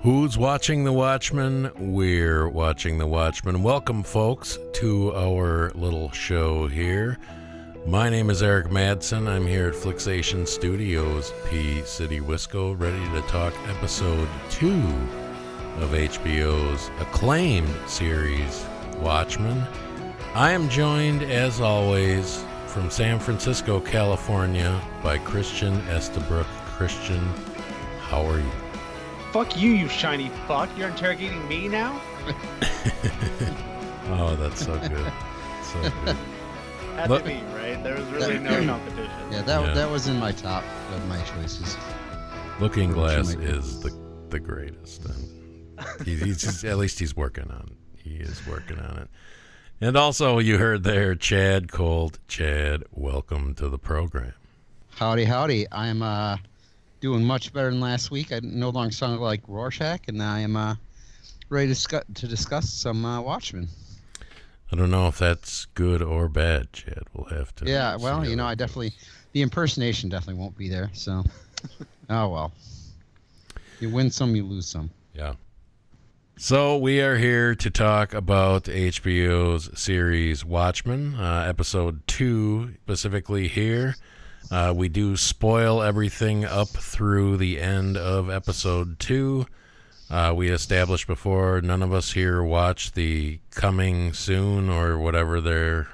Who's watching The Watchmen? We're watching The Watchmen. Welcome, folks, to our little show here. My name is Eric Madsen. I'm here at Flicksation Studios, P City, Wisco, ready to talk episode 2 of HBO's acclaimed series, Watchmen. I am joined, as always, from San Francisco, California, by Christian Estabrook. Christian, how are you? Fuck you, you shiny fuck. You're interrogating me now? Oh, that's so good. So good. Had to be, right? There was really no competition. Yeah, that was in my top of my choices. Looking Glass is the greatest. And he's at least he's working on it. He is working on it. And also, you heard there, Chad Colt. Chad, welcome to the program. Howdy. I'm doing much better than last week. I no longer sound like Rorschach, and I am ready to discuss some Watchmen. I don't know if that's good or bad, Chad. We'll have to. Yeah, well, I definitely, the impersonation definitely won't be there. So, oh well. You win some, you lose some. Yeah. So we are here to talk about HBO's series Watchmen, episode 2 specifically here. We do spoil everything up through the end of episode 2. We established before, none of us here watch the coming soon or whatever they're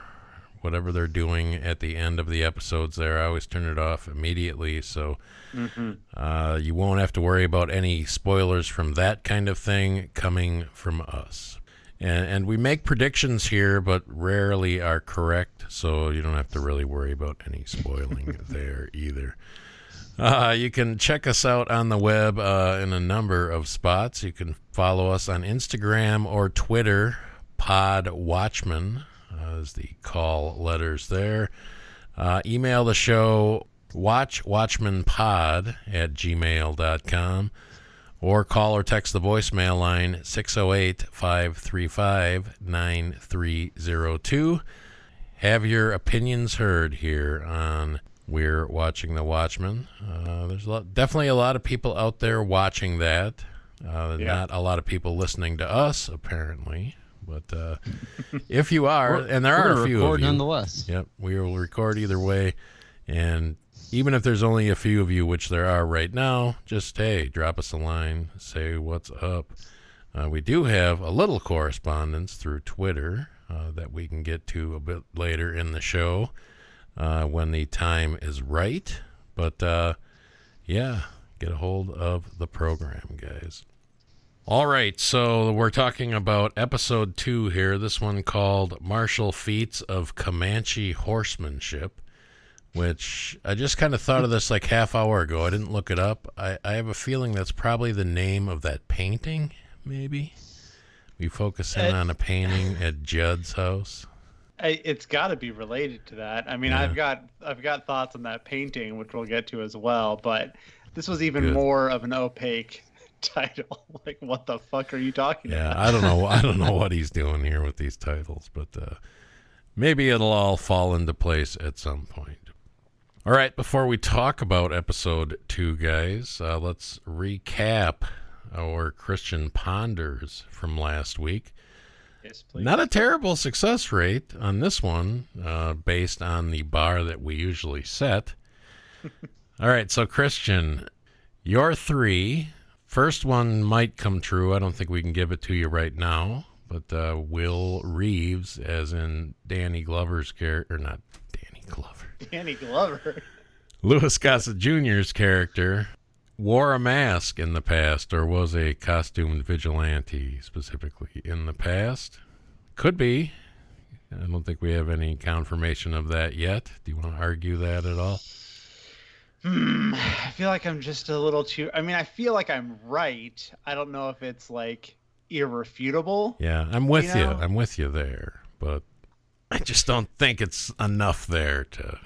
doing at the end of the episodes there. I always turn it off immediately, so you won't have to worry about any spoilers from that kind of thing coming from us. And we make predictions here, but rarely are correct, so you don't have to really worry about any spoiling there either. You can check us out on the web in a number of spots. You can follow us on Instagram or Twitter. Pod Watchmen is the call letters there. Email the show watchwatchmanpod@gmail.com. Or call or text the voicemail line 608-535-9302. Have your opinions heard here on We're Watching the Watchmen. There's definitely a lot of people out there watching that. Not a lot of people listening to us, apparently. But if you are, and there are a few of you. Nonetheless. Yep, we will record either way. And even if there's only a few of you, which there are right now, just, hey, drop us a line, say what's up. We do have a little correspondence through Twitter that we can get to a bit later in the show when the time is right. But, get a hold of the program, guys. All right, so we're talking about episode 2 here, this one called Martial Feats of Comanche Horsemanship, which I just kind of thought of this like half hour ago. I didn't look it up. I have a feeling that's probably the name of that painting, maybe. We focus in on a painting at Judd's house. It's got to be related to that. I mean, yeah. I've got thoughts on that painting, which we'll get to as well. But this was even more of an opaque title. Like, what the fuck are you talking about? Yeah, I don't know what he's doing here with these titles, but maybe it'll all fall into place at some point. All right, before we talk about episode 2, guys, let's recap our Christian Ponders from last week. Yes, please. Not a terrible success rate on this one, based on the bar that we usually set. All right, so Christian, your 3. First one might come true. I don't think we can give it to you right now, but Will Reeves, as in Danny Glover's character, or not Danny Glover. Danny Glover. Louis Gossett Jr.'s character wore a mask in the past, or was a costumed vigilante specifically in the past. Could be. I don't think we have any confirmation of that yet. Do you want to argue that at all? I feel like I'm just a little too... I mean, I feel like I'm right. I don't know if it's, like, irrefutable. Yeah, I'm with you. I'm with you there. But I just don't think it's enough there to...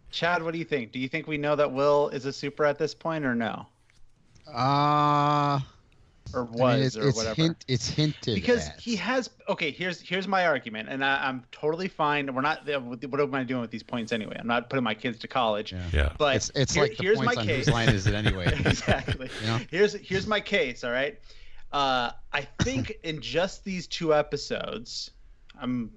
Chad, what do you think? Do you think we know that Will is a super at this point, or no? Or was, or whatever. It's hinted because at. He has... Okay, here's my argument, and I'm totally fine. We're not... What am I doing with these points anyway? I'm not putting my kids to college. Yeah. But it's like the here's points my on case. whose line is it anyway? Exactly. You know? Here's my case, all right? I think in just these 2 episodes, I'm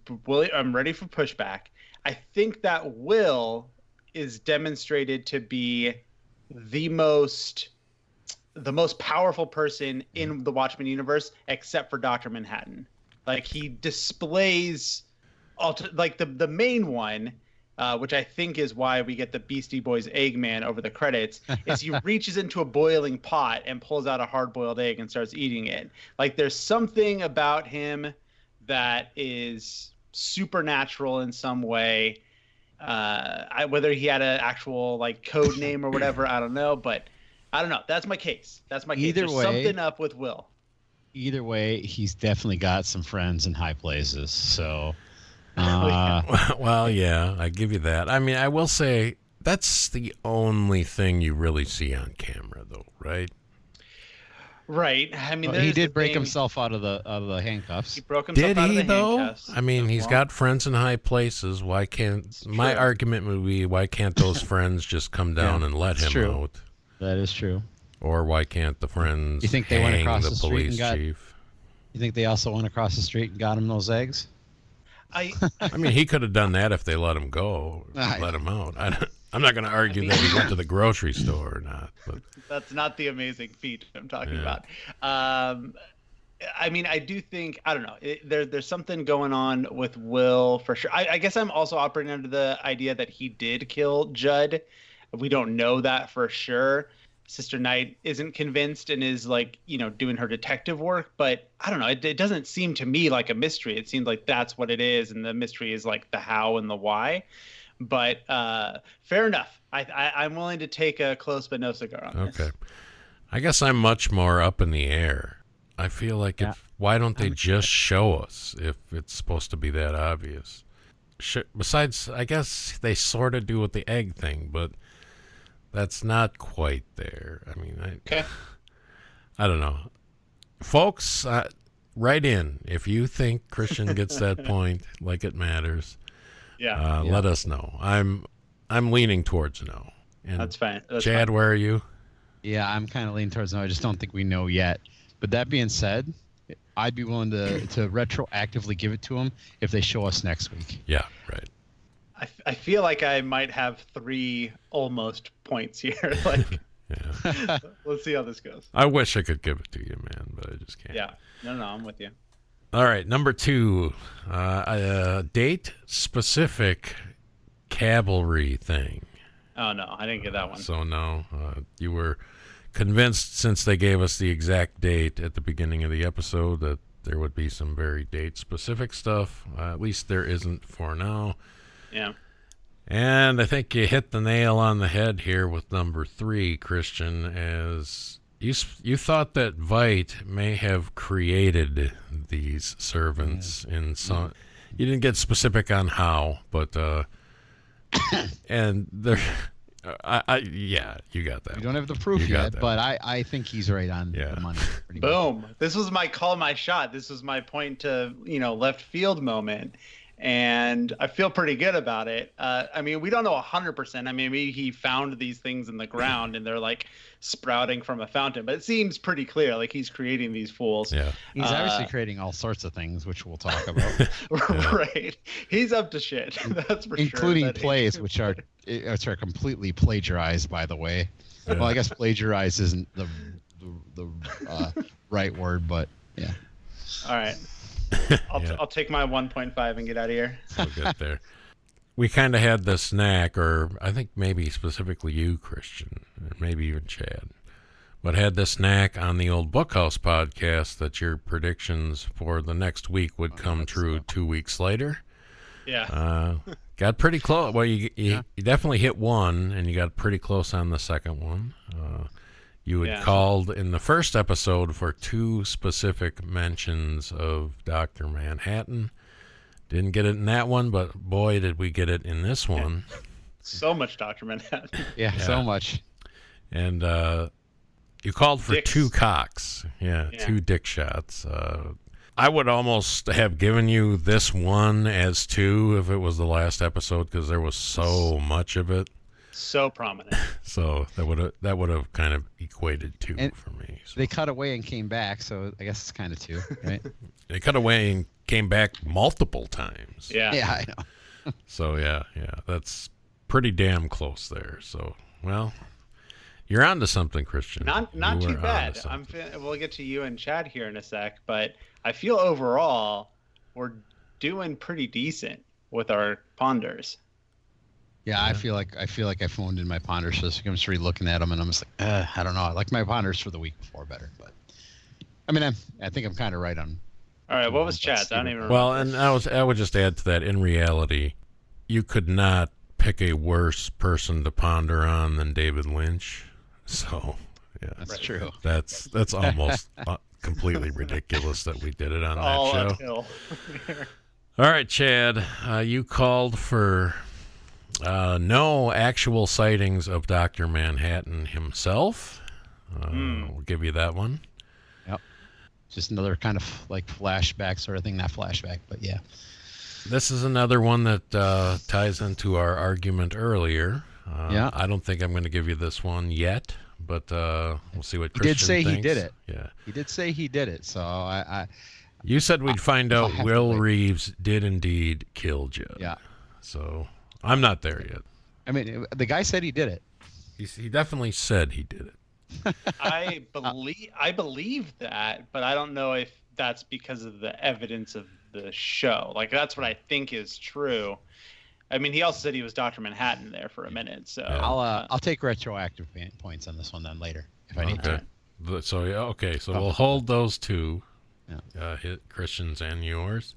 ready for pushback. I think that Will is demonstrated to be the most powerful person in the Watchmen universe, except for Dr. Manhattan. Like, he displays like the main one, which I think is why we get the Beastie Boys Eggman over the credits, is he reaches into a boiling pot and pulls out a hard-boiled egg and starts eating it. Like, there's something about him that is supernatural in some way. Whether he had an actual like code name or whatever, I don't know, but I don't know. That's my case. There's something up with Will. Either way, he's definitely got some friends in high places. So, well, yeah, I give you that. I mean, I will say that's the only thing you really see on camera, though, right? Right. I mean, he did break himself out of the handcuffs. He broke himself out of the handcuffs. Did he, though? I mean, he's got friends in high places. Why can't... My argument would be, why can't those friends just come down and let him out? That is true. Or why can't the friends you think they went across the street and chief? You think they also went across the street and got him those eggs? I mean, he could have done that if they let him go, let him out. I'm not going to argue that he went to the grocery store or not. But that's not the amazing feat I'm talking about. I mean, I do think, I don't know, there's something going on with Will for sure. I guess I'm also operating under the idea that he did kill Judd. We don't know that for sure. Sister Knight isn't convinced and is like, doing her detective work, but I don't know. It doesn't seem to me like a mystery. It seems like that's what it is, and the mystery is like the how and the why. But fair enough. I'm willing to take a close but no cigar on this. Okay. I guess I'm much more up in the air. I feel like why don't they just show us if it's supposed to be that obvious? Besides, I guess they sort of do with the egg thing, but that's not quite there. I mean, I don't know. Folks, write in if you think Christian gets that point, like it matters. Let us know. I'm leaning towards no. And that's fine. Chad, where are you? Yeah, I'm kind of leaning towards no. I just don't think we know yet. But that being said, I'd be willing to retroactively give it to them if they show us next week. Yeah, right. I feel like I might have 3 almost points here. Like, let's see how this goes. I wish I could give it to you, man, but I just can't. Yeah. No, I'm with you. All right, number 2, a date-specific cavalry thing. Oh, no, I didn't get that one. So, no, you were convinced since they gave us the exact date at the beginning of the episode that there would be some very date-specific stuff. At least there isn't for now. Yeah. And I think you hit the nail on the head here with number 3, Christian, as you thought that Veidt may have created these servants in some... You didn't get specific on how, but... and there... you got that. We don't have the proof yet, but I think he's right on the money. Boom. This was my call, my shot. This was my point to, left field moment. And I feel pretty good about it. I mean, we don't know 100%. I mean, maybe he found these things in the ground and they're like sprouting from a fountain. But it seems pretty clear, like he's creating these fools. Yeah, he's obviously creating all sorts of things, which we'll talk about. Right, he's up to shit. That's for including sure. Plays, which are completely plagiarized, by the way. Yeah. Well, I guess plagiarize isn't the right word, but yeah. All right. I'll take my 1.5 and get out of here. We'll get there. We kind of had this knack, or I think maybe specifically you, Christian, or maybe even Chad, but had this knack on the old Bookhouse podcast that your predictions for the next week would come true 2 weeks later. Yeah. Got pretty close. Well, you definitely hit one, and you got pretty close on the second one. You had called in the first episode for 2 specific mentions of Dr. Manhattan. Didn't get it in that one, but boy, did we get it in this one. So much Dr. Manhattan. Yeah, so much. And you called for Dicks. 2 cocks. Yeah, 2 dick shots. I would almost have given you this one as 2 if it was the last episode because there was so much of it. So prominent. So that would have kind of equated 2 And for me. So. They cut away and came back, so I guess it's kind of 2, right? They cut away and came back multiple times. Yeah. Yeah, I know. So yeah, that's pretty damn close there. So well, you're onto something, Christian. Not You too are bad. onto something. We'll get to you and Chad here in a sec, but I feel overall we're doing pretty decent with our ponders. Yeah, I feel like I phoned in my ponders this week. I'm just re-looking at them, and I'm just like, I don't know. I like my ponders for the week before better, but I mean, I think I'm kind of right on. All right, what was Chad's? I don't even remember. Well, and I would just add to that. In reality, you could not pick a worse person to ponder on than David Lynch. So yeah, That's true. That's almost completely ridiculous that we did it on all that show. uphill. All right, Chad, you called for no actual sightings of Dr. Manhattan himself. We'll give you that one. Yep. Just another kind of like flashback sort of thing. Not flashback, but yeah. This is another one that ties into our argument earlier. Yeah. I don't think I'm going to give you this one yet, but we'll see what He Christian did say thinks. he did it. Yeah. He did say he did it, so You said we'd find I'll out have to Will wait. Reeves did indeed kill Judd. Yeah. So I'm not there yet. I mean, the guy said he did it. He definitely said he did it. I believe that, but I don't know if that's because of the evidence of the show. Like that's what I think is true. I mean, he also said he was Dr. Manhattan there for a minute, so I'll take retroactive points on this one then later if I need to. So yeah, okay. So we'll hold those 2, Yeah. hit Christian's and yours.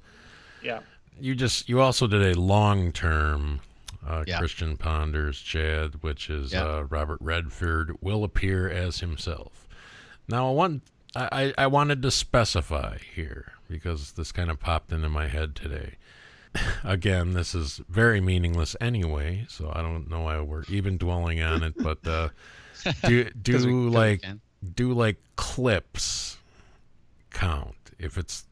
yeah. You also did a long-term Yeah. Christian Ponders, Chad, which is Yeah. Robert Redford will appear as himself. Now, I wanted to specify here because this kind of popped into my head today. Again, this is very meaningless anyway, so I don't know why we're even dwelling on it. But do like clips count? If it's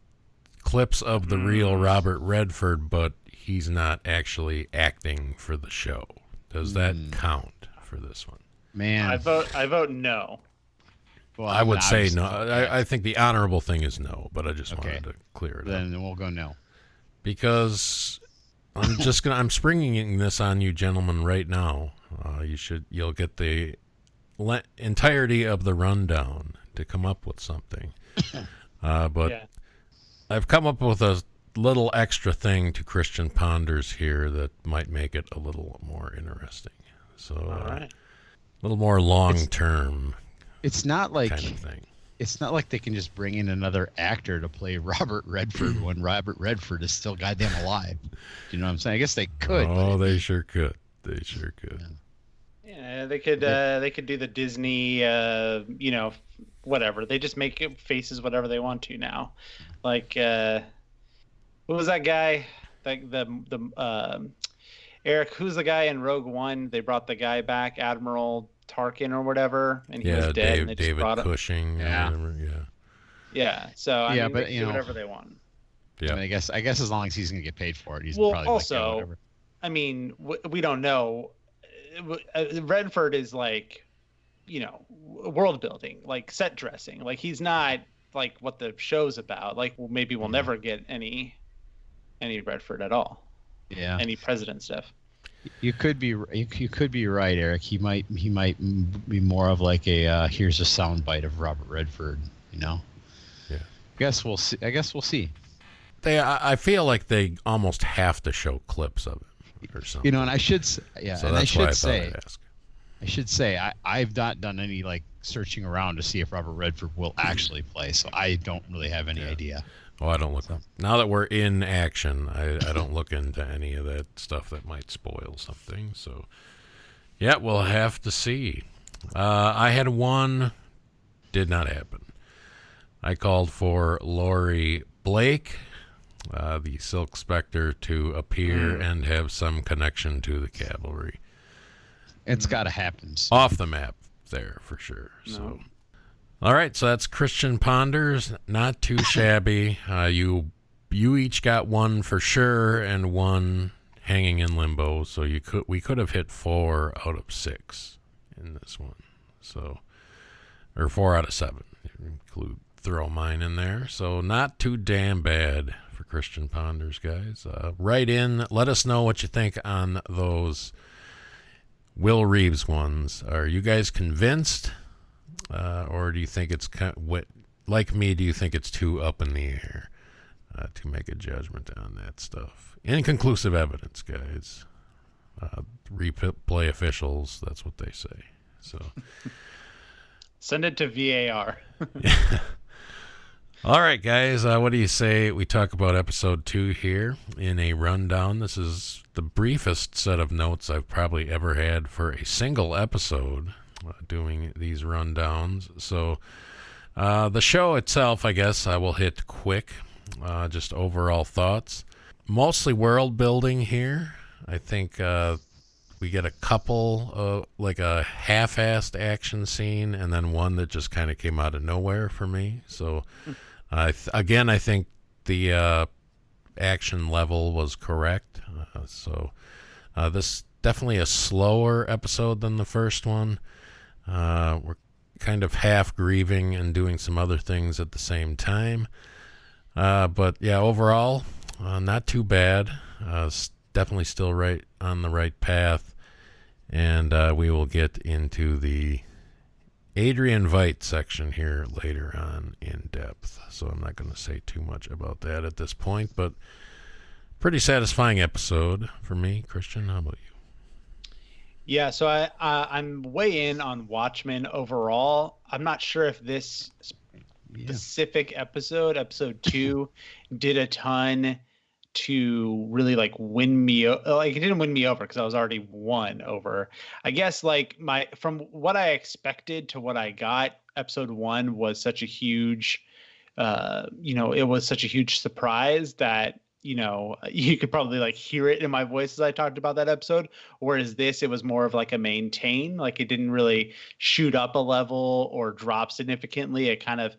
clips of the real Robert Redford, but he's not actually acting for the show, does that count for this one? Man, I vote no. well, I would say obviously- no. I think the honorable thing is no, but I just wanted to clear it up. Then we'll go no. Because I'm springing this on you gentlemen right now. You'll get the entirety of the rundown to come up with something. But Yeah. I've come up with a little extra thing to Christian Ponders here that might make it a little more interesting. So All right. a little more long-term It's not like kind of thing. it's not like they can just bring in another actor to play Robert Redford when Robert Redford is still goddamn alive. You know what I'm saying? I guess they could. Oh, but they sure could. They sure could. Yeah, they could do the Disney, whatever. They just make it faces whatever they want to now. Like, what was that guy? Like the Eric, who's the guy in Rogue One? They brought the guy back, Admiral Tarkin or whatever, and he was dead. And they just David brought him. Cushing. Yeah. Or whatever, Yeah. So I Yeah, mean, but, they you can do know- whatever they want. Yeah. I mean, I guess as long as he's gonna get paid for it, he's Well, probably also, like, yeah, whatever. I mean, we don't know. Redford is like, world building, like set dressing. Like he's not like what the show's about. Like maybe we'll never get any Redford at all. Yeah, Any president stuff. you could be right, Eric. He might be more of like a here's a soundbite of Robert Redford. Yeah. I guess we'll see. I feel like they almost have to show clips of it or something. And I should so and I that's why I should thought say I'd ask. I should say I've not done any like searching around to see if Robert Redford will actually play, so I don't really have any idea. Oh, I don't look. Now that we're in action, I don't look into any of that stuff that might spoil something. So, yeah, we'll have to see. I had one, did not happen. I called for Laurie Blake, the Silk Spectre, to appear and have some connection to the cavalry. It's got to happen. Off the map there for sure. So, all right, so that's Christian Ponders. Not too shabby. You each got one for sure and one hanging in limbo. So we could have hit 4 out of 6 in this one. So, or 4 out of 7. Throw mine in there. So not too damn bad for Christian Ponders, guys. Write in. Let us know what you think on those Will Reeves ones. Are you guys convinced? Or do you think it's like me, do you think it's too up in the air to make a judgment on that stuff? Inconclusive evidence, guys. Replay officials, that's what they say. So send it to VAR. All right, guys, what do you say we talk about episode 2 here in a rundown? This is the briefest set of notes I've probably ever had for a single episode doing these rundowns. So the show itself, I guess I will hit quick, just overall thoughts. Mostly world building here. I think we get a couple, like a half-assed action scene, and then one that just kind of came out of nowhere for me. So again, I think the action level was correct. So this definitely a slower episode than the first one. We're kind of half grieving and doing some other things at the same time. But yeah, overall, not too bad. Definitely still right on the right path. And we will get into the Adrian Veidt section here later on in depth. So I'm not going to say too much about that at this point, but pretty satisfying episode for me. Christian, how about you? Yeah, so I'm way in on Watchmen overall. I'm not sure if this specific episode 2, did a ton to really like win me. Like it didn't win me over because I was already won over. I guess like from what I expected to what I got, episode 1 was such a huge, it was such a huge surprise that you could probably like hear it in my voice as I talked about that episode. Whereas this, it was more of like a maintain, like it didn't really shoot up a level or drop significantly. It kind of,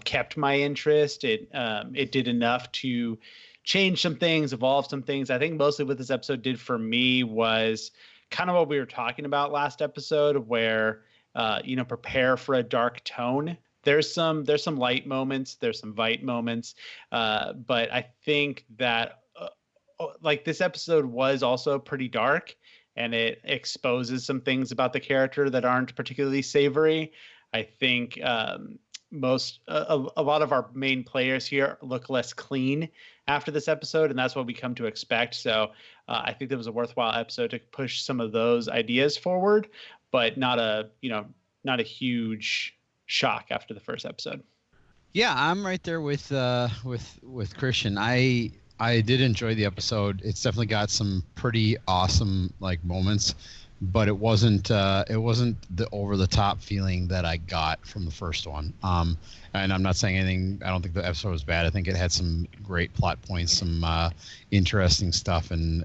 kept my interest. It did enough to change some things, evolve some things. I think mostly what this episode did for me was kind of what we were talking about last episode, where, prepare for a dark tone. There's some light moments, there's some Veidt moments, but I think that like this episode was also pretty dark, and it exposes some things about the character that aren't particularly savory. I think a lot of our main players here look less clean after this episode, and that's what we come to expect. So I think that was a worthwhile episode to push some of those ideas forward, but not a huge shock after the first episode. Yeah, I'm right there with Christian. I did enjoy the episode. It's definitely got some pretty awesome like moments, but it wasn't the over the top feeling that I got from the first one. And I'm not saying anything. I don't think the episode was bad. I think it had some great plot points, some interesting stuff, and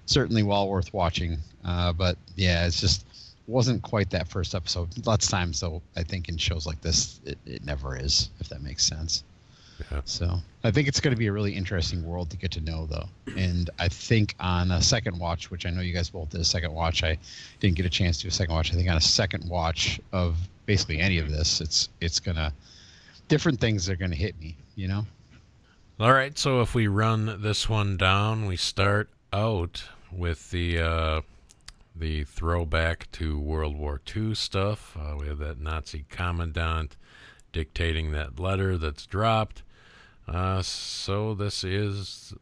certainly well worth watching. But yeah, it's just wasn't quite that first episode. Lots of times, though, I think in shows like this, it never is, if that makes sense. Yeah. So I think it's going to be a really interesting world to get to know, though. And I think on a second watch, which I know you guys both did a second watch, I didn't get a chance to do a second watch. I think on a second watch of basically any of this, it's gonna different things are gonna hit me, All right, so if we run this one down, we start out with the throwback to World War II stuff. We have that Nazi commandant dictating that letter that's dropped. So this is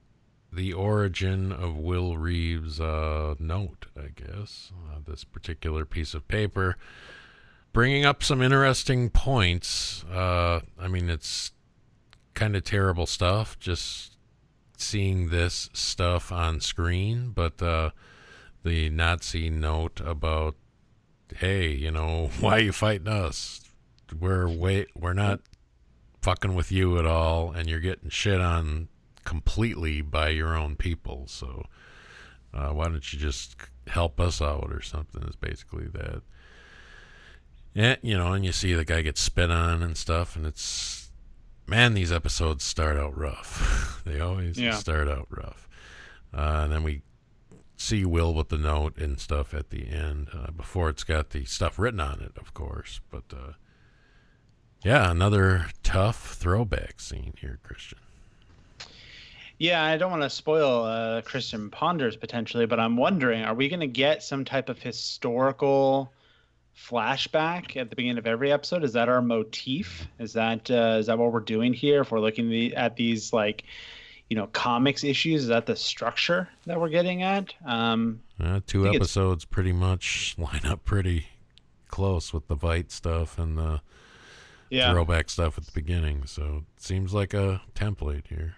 the origin of Will Reeves' note, I guess. This particular piece of paper, bringing up some interesting points. It's kind of terrible stuff, just seeing this stuff on screen, but the Nazi note about, hey, why are you fighting us? We're not fucking with you at all, and you're getting shit on completely by your own people. So why don't you just help us out or something? Is basically that. Yeah, and you see the guy get spit on and stuff, and these episodes start out rough. They always start out rough. And then we see Will with the note and stuff at the end, before it's got the stuff written on it, of course. But yeah, another tough throwback scene here, Christian. Yeah, I don't want to spoil Christian Ponders potentially, but I'm wondering, are we going to get some type of historical flashback at the beginning of every episode? Is that our motif? Is that what we're doing here? If we're looking at these, like, comics issues, is that the structure that we're getting at? Two episodes pretty much line up pretty close with the Vite stuff and the throwback stuff at the beginning. So it seems like a template here.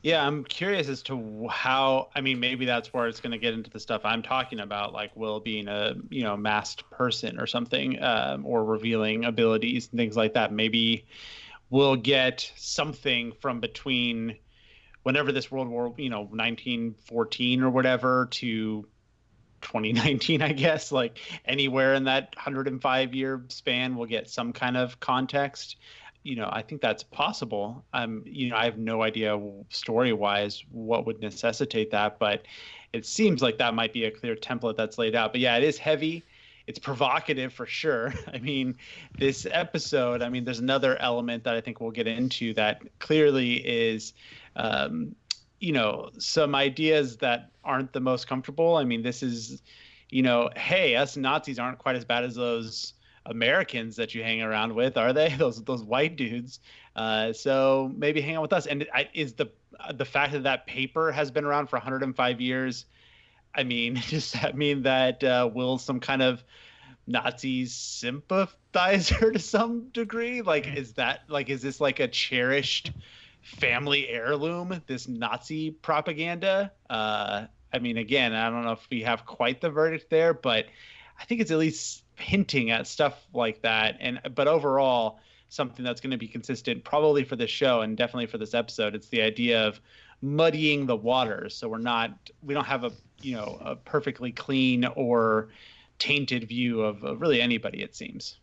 Yeah, I'm curious as to how. I mean, maybe that's where it's going to get into the stuff I'm talking about, like Will being a masked person or something, or revealing abilities and things like that. Maybe we'll get something from between whenever this World War, 1914 or whatever, to 2019, I guess. Like anywhere in that 105-year span, we'll get some kind of context. I think that's possible. I have no idea story-wise what would necessitate that, but it seems like that might be a clear template that's laid out. But yeah, it is heavy. It's provocative for sure. I mean, this episode, there's another element that I think we'll get into that clearly is, some ideas that aren't the most comfortable. I mean, this is, hey, us Nazis aren't quite as bad as those Americans that you hang around with, are they? Those white dudes. So maybe hang out with us. And is the fact that paper has been around for 105 years? I mean, does that mean that Will's some kind of Nazi sympathizer to some degree? Like, is this like a cherished family heirloom, this Nazi propaganda? Again, I don't know if we have quite the verdict there, but I think it's at least hinting at stuff like that. But overall, something that's going to be consistent probably for this show and definitely for this episode. It's the idea of muddying the waters. So we don't have a perfectly clean or tainted view of really anybody, it seems.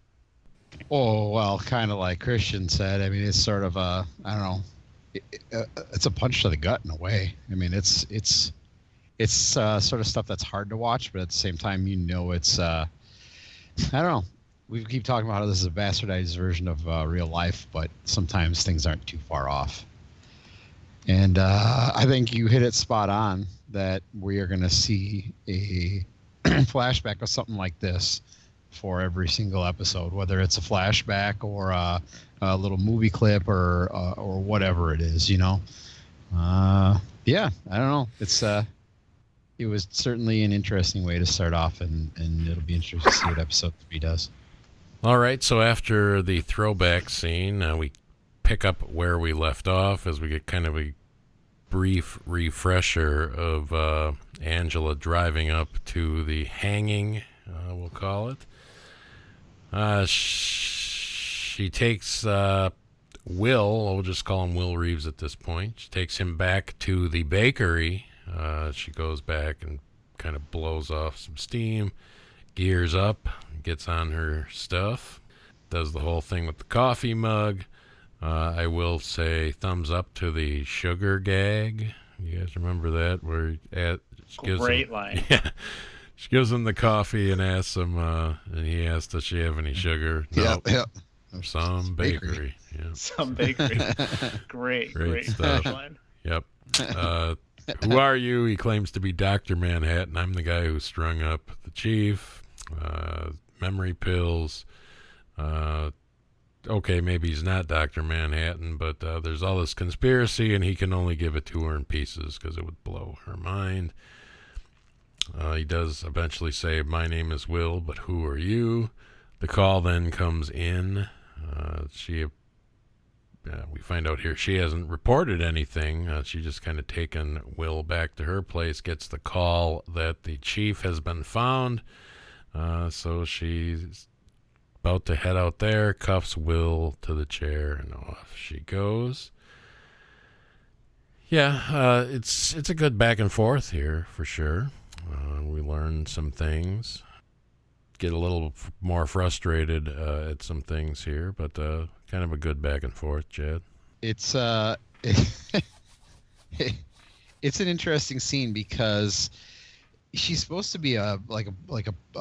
Oh, well, kind of like Christian said. I mean, it's sort of I don't know. It's a punch to the gut in a way. I mean, it's sort of stuff that's hard to watch, but at the same time, it's I don't know. We keep talking about how this is a bastardized version of real life, but sometimes things aren't too far off. And I think you hit it spot on that we are going to see a flashback of something like this for every single episode, whether it's a flashback or a little movie clip or whatever it is, Yeah, I don't know. It was certainly an interesting way to start off, and it'll be interesting to see what episode 3 does. All right, so after the throwback scene, we pick up where we left off as we get kind of a brief refresher of Angela driving up to the hanging, we'll call it. She takes Will, we'll just call him Will Reeves at this point. She takes him back to the bakery. She goes back and kind of blows off some steam, gears up, gets on her stuff, does the whole thing with the coffee mug. I will say thumbs up to the sugar gag. You guys remember that? Where Great line. Yeah. She gives him the coffee and asks him, and he asks, does she have any sugar? No. Yep. Some bakery. Yeah. Some bakery. Great stuff. Line. Yep. Who are you? He claims to be Dr. Manhattan. I'm the guy who strung up the chief. Memory pills. Okay, maybe he's not Dr. Manhattan, but there's all this conspiracy, and he can only give it to her in pieces because it would blow her mind. He does eventually say, my name is Will, but who are you? The call then comes in. We find out here she hasn't reported anything. She just kind of taken Will back to her place, gets the call that the chief has been found. So she's about to head out there, cuffs Will to the chair, and off she goes. Yeah, it's a good back and forth here for sure. We learn some things, get a little more frustrated at some things here, but kind of a good back and forth, Chad. It's it's an interesting scene because she's supposed to be a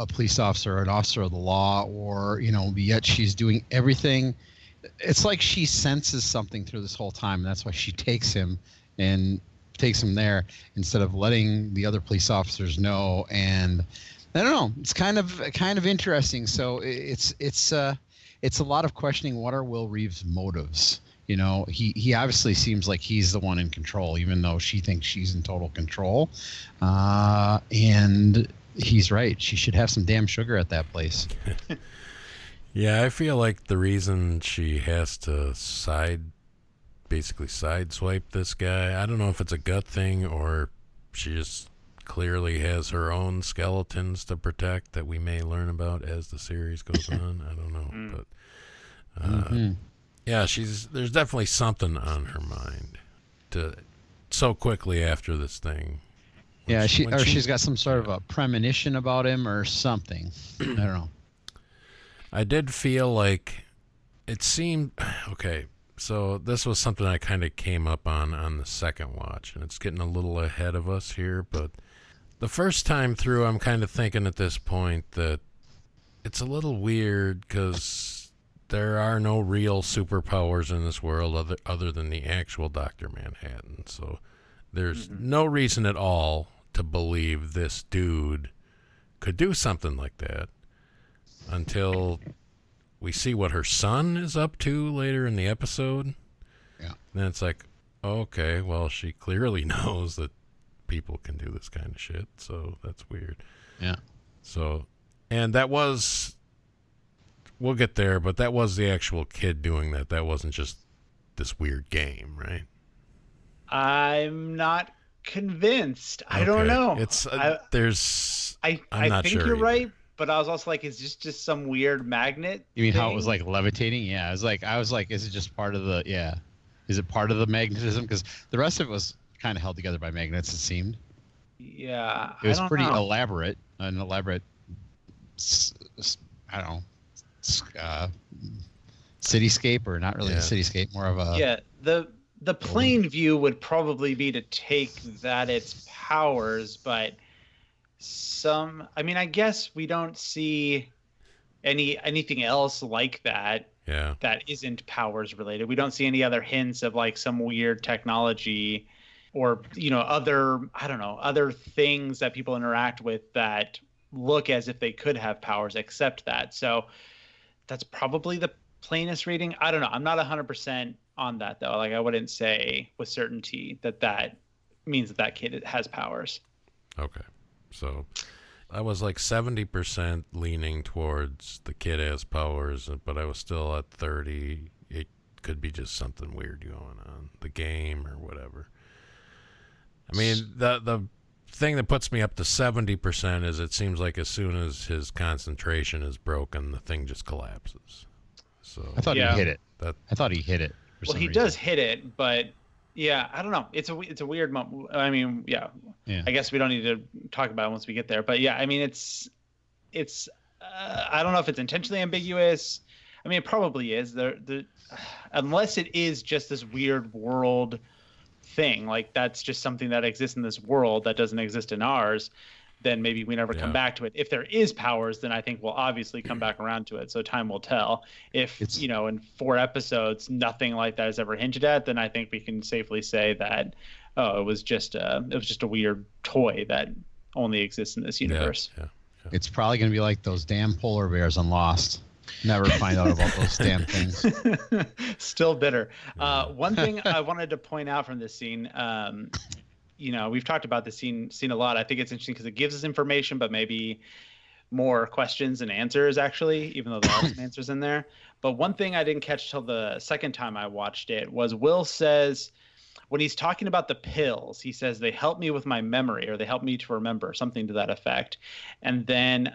police officer, an officer of the law, or yet she's doing everything. It's like she senses something through this whole time, and that's why she takes him there instead of letting the other police officers know. And I don't know, it's kind of interesting. So it's a lot of questioning. What are Will Reeves' motives? He obviously seems like he's the one in control, even though she thinks she's in total control. And he's right. She should have some damn sugar at that place. Yeah, I feel like the reason she has to basically sideswipe this guy, I don't know if it's a gut thing or she just clearly has her own skeletons to protect that we may learn about as the series goes on. I don't know, but yeah, there's definitely something on her mind so quickly after this thing. Yeah, she's got some sort of a premonition about him or something. I don't know. I did feel like it seemed okay. So this was something I kind of came up on the second watch, and it's getting a little ahead of us here. But the first time through, I'm kind of thinking at this point that it's a little weird because there are no real superpowers in this world other than the actual Dr. Manhattan. So there's no reason at all to believe this dude could do something like that until we see what her son is up to later in the episode. Yeah. Then it's like, okay, well, she clearly knows that people can do this kind of shit, so that's weird. Yeah. So, and that was, we'll get there, but that was the actual kid doing that. That wasn't just this weird game, right? I'm not convinced. I don't know. It's I'm I not think sure you're either. right, but I was also like, is this just some weird magnet? You mean how it thing? was like levitating? Yeah, I was like, is it just part of the? Yeah, is it part of the magnetism? Because the rest of it was kind of held together by magnets. It seemed. Yeah, It was I don't pretty know. elaborate. An elaborate. I don't know. Cityscape, or not really a cityscape, more of a. Yeah, the plain view would probably be to take that its powers, but I guess we don't see anything else like that. Yeah. That isn't powers related. We don't see any other hints of like some weird technology or other things that people interact with that look as if they could have powers except that. So that's probably the plainest reading. I don't know. I'm not 100% on that though. Like I wouldn't say with certainty that means that kid has powers. Okay. So I was like 70% leaning towards the kid has powers, but I was still at 30. It could be just something weird going on, the game or whatever. I mean, the thing that puts me up to 70% is it seems like as soon as his concentration is broken, the thing just collapses. So I thought he hit it. I thought he hit it. Well, he does hit it, but yeah, I don't know. It's a weird moment. I mean, yeah. I guess we don't need to talk about it once we get there. But yeah, I mean, it's I don't know if it's intentionally ambiguous. I mean, it probably is. Unless it is just this weird world thing, like that's just something that exists in this world that doesn't exist in ours, then maybe we never come back to it. If there is powers, then I think we'll obviously come back around to it. So time will tell. If in 4 episodes nothing like that is ever hinted at, then I think we can safely say that it was just a weird toy that only exists in this universe. Yeah. It's probably going to be like those damn polar bears on Lost. Never find out about those damn things. Still bitter. One thing I wanted to point out from this scene, we've talked about this scene a lot. I think it's interesting because it gives us information, but maybe more questions and answers, actually, even though there are some answers in there. But one thing I didn't catch till the second time I watched it was Will says, when he's talking about the pills, he says, they help me with my memory, or they help me to remember, something to that effect. And then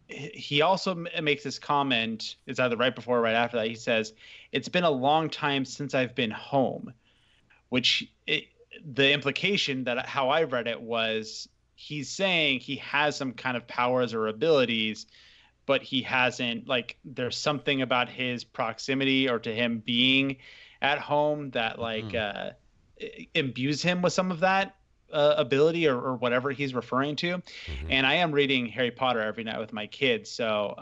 he also makes this comment, it's either right before or right after that. He says, it's been a long time since I've been home, which the implication that how I read it was he's saying he has some kind of powers or abilities, but he hasn't, like, there's something about his proximity or to him being at home that imbues him with some of that ability or whatever he's referring to. Mm-hmm. And I am reading Harry Potter every night with my kids, so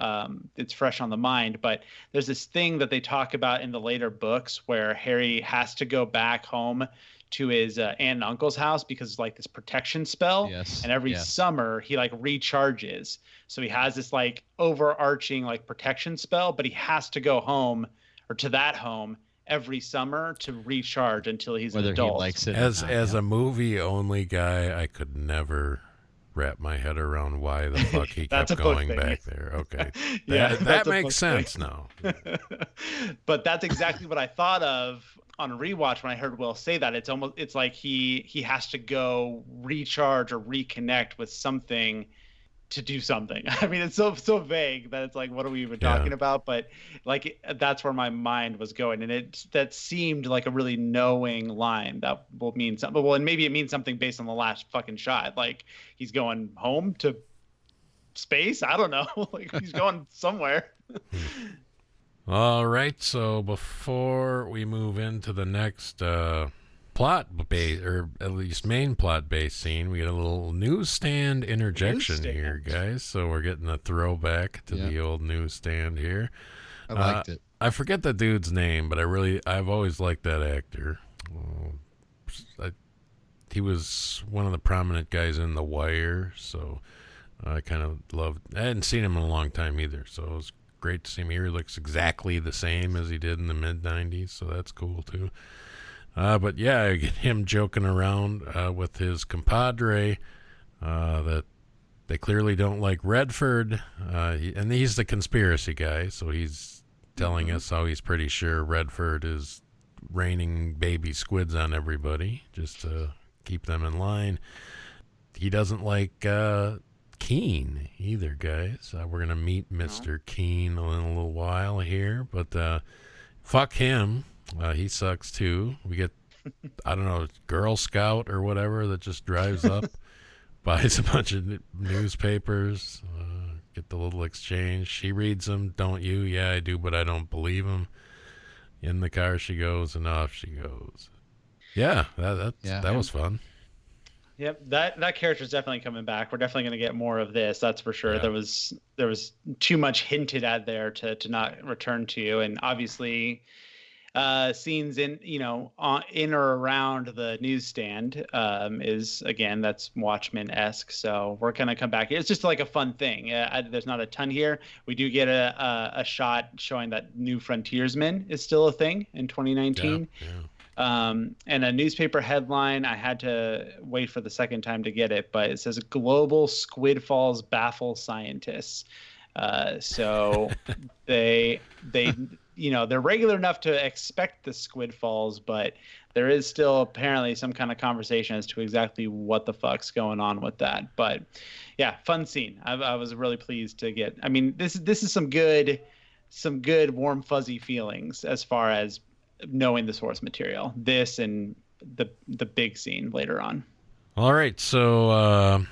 it's fresh on the mind. But there's this thing that they talk about in the later books where Harry has to go back home to his aunt and uncle's house because it's like this protection spell. Yes. And every summer he like recharges. So he has this like overarching like protection spell, but he has to go home or to that home every summer to recharge until he's Whether an adult. he likes it As or not, as a movie only guy, I could never wrap my head around why the fuck he That's kept a book going thing. back there. Okay. Yeah, that that's a makes book sense thing. now. But that's exactly what I thought of on a rewatch when I heard Will say that. It's like he has to go recharge or reconnect with something to do something. I mean, it's so vague that it's like, what are we even talking about? But like, that's where my mind was going, and that seemed like a really knowing line that will mean something. Well, and maybe it means something based on the last fucking shot. Like he's going home to space. I don't know. Like he's going somewhere. All right, so before we move into the next plot base, or at least main plot based scene, we get a little newsstand interjection here, guys. So we're getting a throwback to the old newsstand here. I liked it. I forget the dude's name, but I've always liked that actor. He was one of the prominent guys in The Wire, so I kind of loved. I hadn't seen him in a long time either, so it was great to see him here. He looks exactly the same as he did in the mid-90s, so that's cool too. But yeah, I get him joking around with his compadre that they clearly don't like Redford, and he's the conspiracy guy, so he's telling us how he's pretty sure Redford is raining baby squids on everybody just to keep them in line. He doesn't like Keene either, guys. We're going to meet Mr. Keene in a little while here, but fuck him. He sucks too. We get, I don't know, Girl Scout or whatever that just drives up, buys a bunch of newspapers, get the little exchange. She reads them. Don't you? Yeah, I do, but I don't believe them. In the car she goes, and off she goes. Yeah, that was fun. Yep, that character's definitely coming back. We're definitely going to get more of this. That's for sure. Yeah. There was too much hinted at there to not return to, and obviously, scenes in in or around the newsstand is again that's Watchmen-esque. So we're going to come back. It's just like a fun thing. There's not a ton here. We do get a shot showing that New Frontiersman is still a thing in 2019. Yeah. And a newspaper headline, I had to wait for the second time to get it, but it says global squid falls baffle scientists. So they're regular enough to expect the squid falls, but there is still apparently some kind of conversation as to exactly what the fuck's going on with that. But yeah, fun scene. I was really pleased to get. I mean, this is some good warm fuzzy feelings as far as knowing the source material. This and the big scene later on. All right, so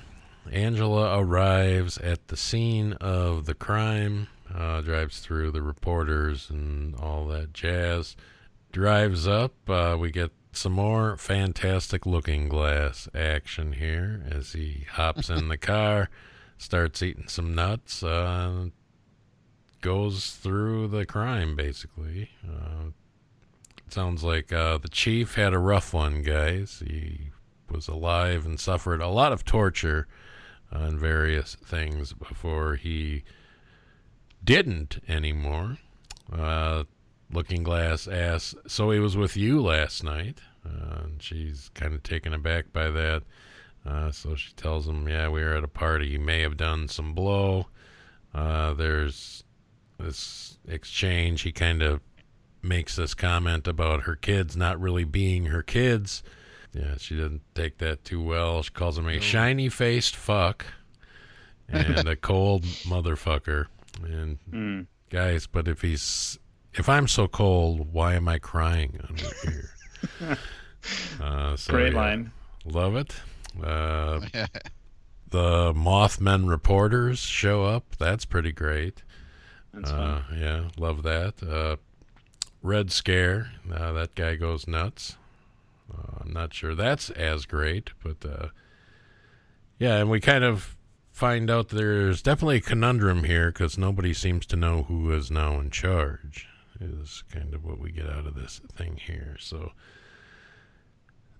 Angela arrives at the scene of the crime, drives through the reporters and all that jazz, drives up. We get some more fantastic looking glass action here as he hops in the car, starts eating some nuts, goes through the crime basically. Sounds like the chief had a rough one, guys. He was alive and suffered a lot of torture and various things before he didn't anymore. Looking Glass asks, so he was with you last night? And she's kind of taken aback by that. So she tells him, yeah, we were at a party. He may have done some blow. There's this exchange. He kind of makes this comment about her kids not really being her kids. Yeah, she didn't take that too well. She calls him a shiny-faced fuck and a cold motherfucker. And guys, but if I'm so cold, why am I crying under here? Great line. Love it. The Mothman reporters show up. That's pretty great. That's fun. Yeah, love that. Red Scare, that guy goes nuts. I'm not sure that's as great, but yeah, and we kind of find out there's definitely a conundrum here because nobody seems to know who is now in charge, is kind of what we get out of this thing here. So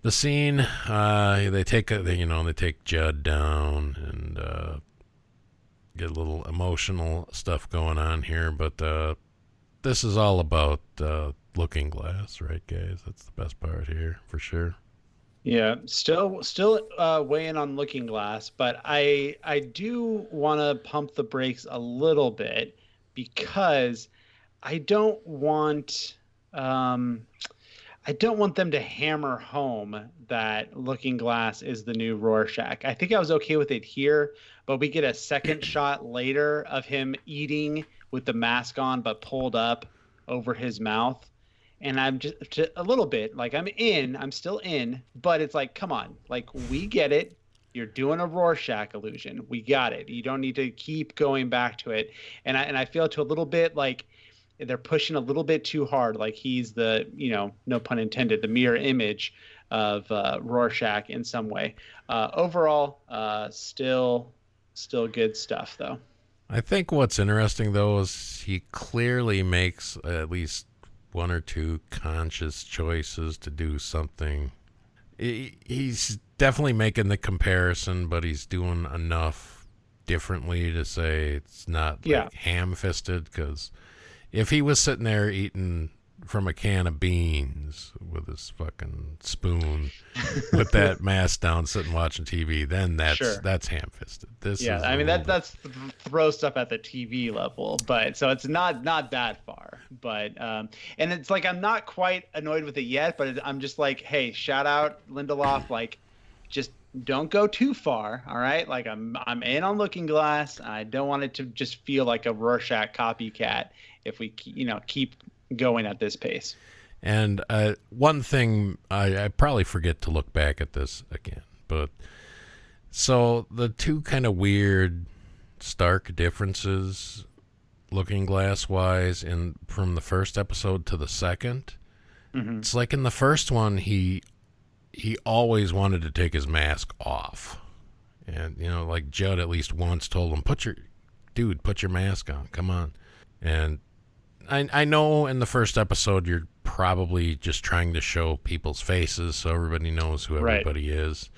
the scene, they take Judd down and get a little emotional stuff going on here, but this is all about Looking Glass, right, guys? That's the best part here, for sure. Yeah, still weighing on Looking Glass, but I do want to pump the brakes a little bit because I don't want them to hammer home that Looking Glass is the new Rorschach. I think I was okay with it here, but we get a second shot later of him eating with the mask on but pulled up over his mouth. And I'm just a little bit like I'm still in, but it's like, come on, like we get it. You're doing a Rorschach illusion. We got it. You don't need to keep going back to it. And I feel to a little bit like they're pushing a little bit too hard. Like he's the, no pun intended, the mirror image of Rorschach in some way. Overall, still good stuff though. I think what's interesting though is he clearly makes at least one or two conscious choices to do something. He's definitely making the comparison, but he's doing enough differently to say it's not like ham-fisted, because if he was sitting there eating from a can of beans with his fucking spoon with that mask down sitting watching TV, then that's ham-fisted. That's throw stuff at the TV level, but so it's not that far, but and it's like I'm not quite annoyed with it yet, but I'm just like, hey, shout out Lindelof, like just don't go too far, all right? Like I'm in on Looking Glass. I don't want it to just feel like a Rorschach copycat if we keep going at this pace. And one thing, I probably forget to look back at this again, but so the two kind of weird, stark differences, Looking Glass wise, from the first episode to the second. Mm-hmm. It's like in the first one, he always wanted to take his mask off, and like Judd at least once told him, put your mask on, come on. And I know in the first episode you're probably just trying to show people's faces so everybody knows who everybody is.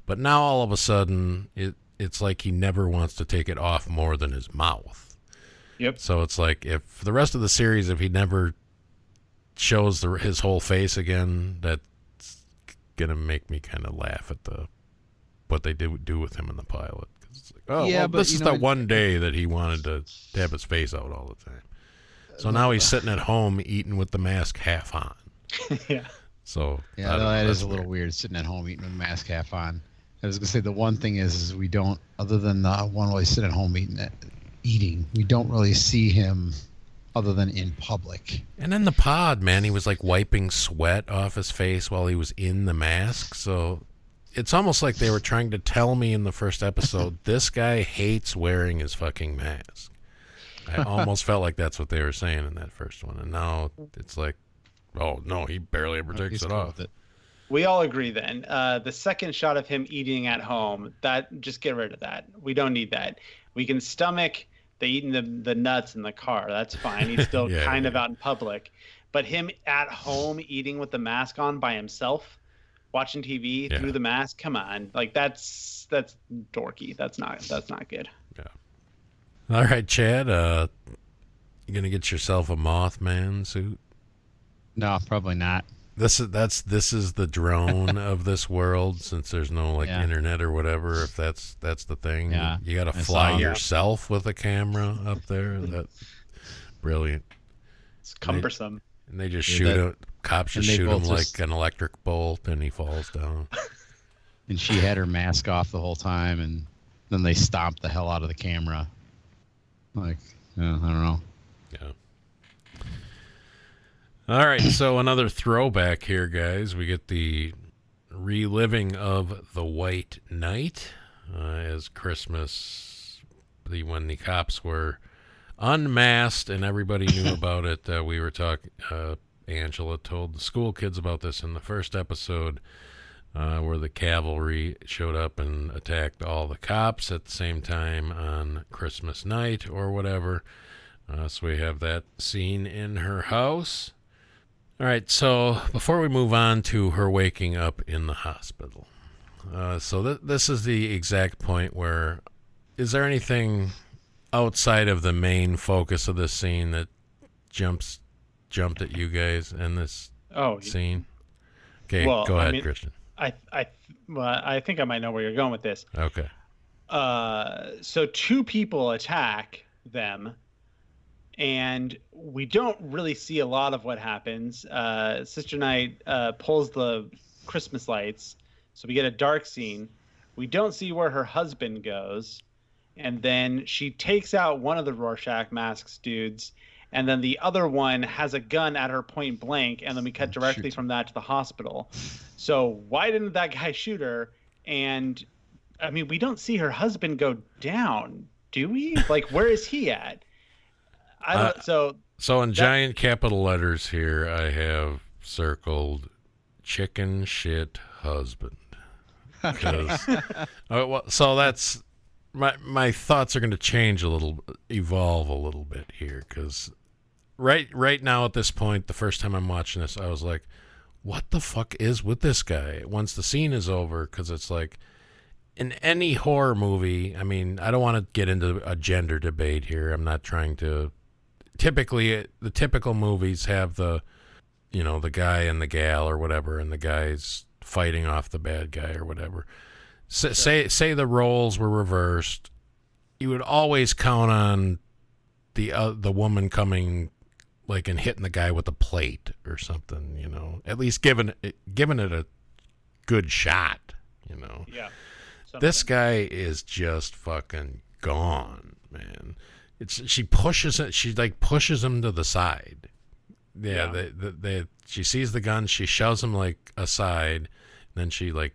But now all of a sudden it's like he never wants to take it off more than his mouth. Yep. So it's like if the rest of the series, if he never shows his whole face again, that's going to make me kind of laugh at what they do with him in the pilot. 'Cause it's like, this is the one day that he wanted to have his face out all the time. So now he's sitting at home eating with the mask half on. Yeah. So that is a little weird, sitting at home eating with the mask half on. I was gonna say the one thing is we don't, other than the one where he's sitting at home eating, we don't really see him other than in public. And in the pod, man, he was like wiping sweat off his face while he was in the mask. So it's almost like they were trying to tell me in the first episode, this guy hates wearing his fucking mask. I almost felt like that's what they were saying in that first one. And now it's like, oh, no, he barely ever takes it off. We all agree then. The second shot of him eating at home, just get rid of that. We don't need that. We can stomach the eating the nuts in the car. That's fine. He's still kind of out in public. But him at home eating with the mask on by himself, watching TV through the mask, come on. Like that's dorky. That's not good. Yeah. All right, Chad, you gonna get yourself a Mothman suit? No, probably not. This is the drone of this world, since there's no internet or whatever. If that's the thing, you got to fly yourself with a camera up there. That's brilliant. It's cumbersome. And they just shoot him. Cops just shoot him like an electric bolt, and he falls down. And she had her mask off the whole time, and then they stomped the hell out of the camera. Like, I don't know. Yeah. All right, so another throwback here, guys. We get the reliving of the White Knight as Christmas, when the cops were unmasked and everybody knew about it. We were talking, Angela told the school kids about this in the first episode. where the cavalry showed up and attacked all the cops at the same time on Christmas night or whatever. So we have that scene in her house. All right, so before we move on to her waking up in the hospital, so this is the exact point where, is there anything outside of the main focus of this scene that jumped at you guys in this scene? Okay, well, go ahead, Christian. I think I might know where you're going with this. Okay. So two people attack them, and we don't really see a lot of what happens. Sister Night pulls the Christmas lights, so we get a dark scene. We don't see where her husband goes, and then she takes out one of the Rorschach masks dudes, and then the other one has a gun at her point blank, and then we cut directly from that to the hospital. So why didn't that guy shoot her? And I mean, we don't see her husband go down, do we? Like, where is he at? So in giant capital letters here, I have circled chicken shit husband. So that's my thoughts are going to change evolve a little bit here, because right now at this point, the first time I'm watching this, I was like, what the fuck is with this guy? Once the scene is over, because it's like, in any horror movie, I mean, I don't want to get into a gender debate here. I'm not trying to. Typically, the typical movies have the guy and the gal or whatever, and the guy's fighting off the bad guy or whatever. Say the roles were reversed, you would always count on the woman coming, like, and hitting the guy with a plate or something, at least giving it a good shot, Yeah. This guy is just fucking gone, man. She pushes him to the side. Yeah. She sees the gun, she shoves him like aside, and then she like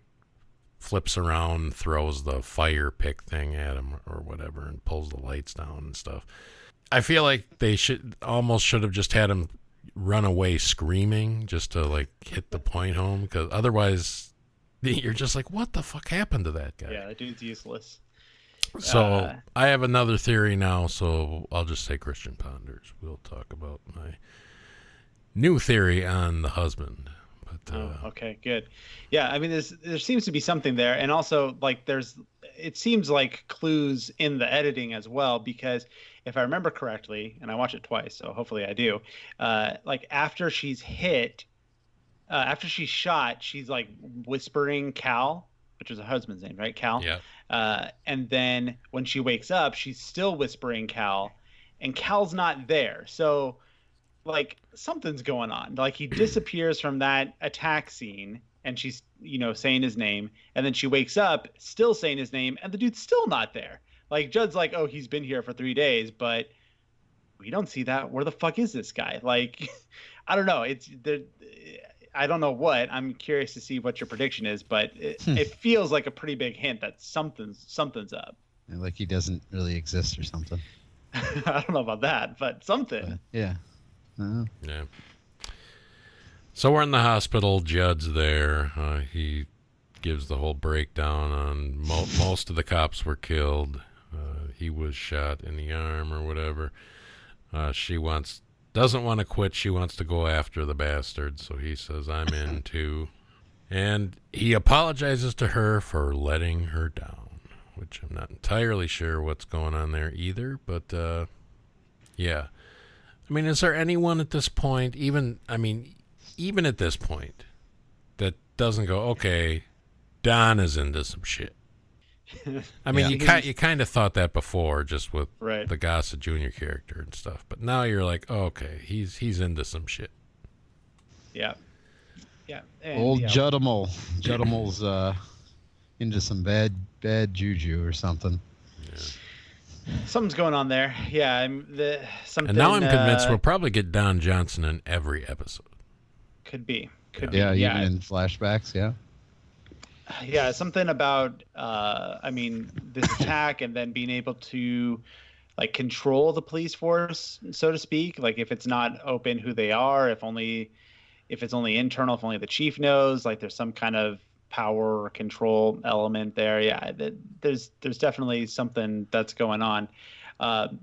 flips around and throws the fire pick thing at him or whatever and pulls the lights down and stuff. I feel like they should have just had him run away screaming just to like hit the point home, because otherwise you're just like, what the fuck happened to that guy? Yeah, that dude's useless. So I have another theory now, so I'll just say Christian ponders. We'll talk about my new theory on the husband. But okay, good. Yeah, I mean, there seems to be something there, and also like it seems like clues in the editing as well, because if I remember correctly, and I watched it twice, so hopefully I do, like after she's hit, after she's shot, she's like whispering Cal, which is her husband's name, right? Cal. Yeah. And then when she wakes up, she's still whispering Cal, and Cal's not there. So like something's going on. Like he disappears from that attack scene, and she's, saying his name, and then she wakes up still saying his name, and the dude's still not there. Like Judd's like, oh, he's been here for 3 days, but we don't see that. Where the fuck is this guy? Like, I don't know. I don't know what. I'm curious to see what your prediction is, but it feels like a pretty big hint that something's up. Like he doesn't really exist or something. I don't know about that, but something. Yeah. Yeah. So we're in the hospital. Judd's there. He gives the whole breakdown on most of the cops were killed. He was shot in the arm or whatever. She doesn't want to quit. She wants to go after the bastard. So he says, I'm in too. And he apologizes to her for letting her down, which I'm not entirely sure what's going on there either. But, yeah. I mean, is there anyone at this point, even at this point, that doesn't go, okay, Don is into some shit? I mean, you kind of thought that before, just with the Gossett Jr. character and stuff. But now you're like, oh, okay, he's into some shit. Yeah. Yeah. And, old Juddimal's into some bad juju or something. Yeah. Something's going on there. Yeah. And now I'm convinced we'll probably get Don Johnson in every episode. Could be. Yeah, even in flashbacks, yeah. Yeah, something about, this attack and then being able to, like, control the police force, so to speak. Like, if it's not open who they are, if it's only internal, if only the chief knows, like, there's some kind of power or control element there. Yeah, there's definitely something that's going on.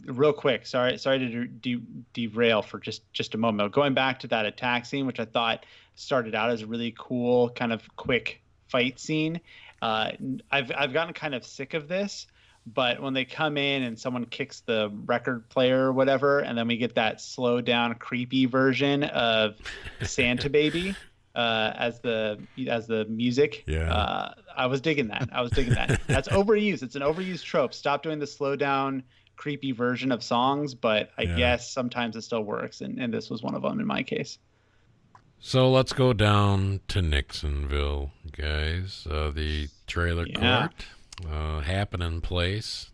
Real quick, sorry to derail for just a moment. Going back to that attack scene, which I thought started out as a really cool kind of quick fight scene. I've gotten kind of sick of this, but when they come in and someone kicks the record player or whatever, and then we get that slow down, creepy version of Santa Baby as the music. Yeah. I was digging that. That's overused. It's an overused trope. Stop doing the slow down, creepy version of songs, but I guess sometimes it still works, and this was one of them in my case. So let's go down to Nixonville, guys. The trailer court, happening place.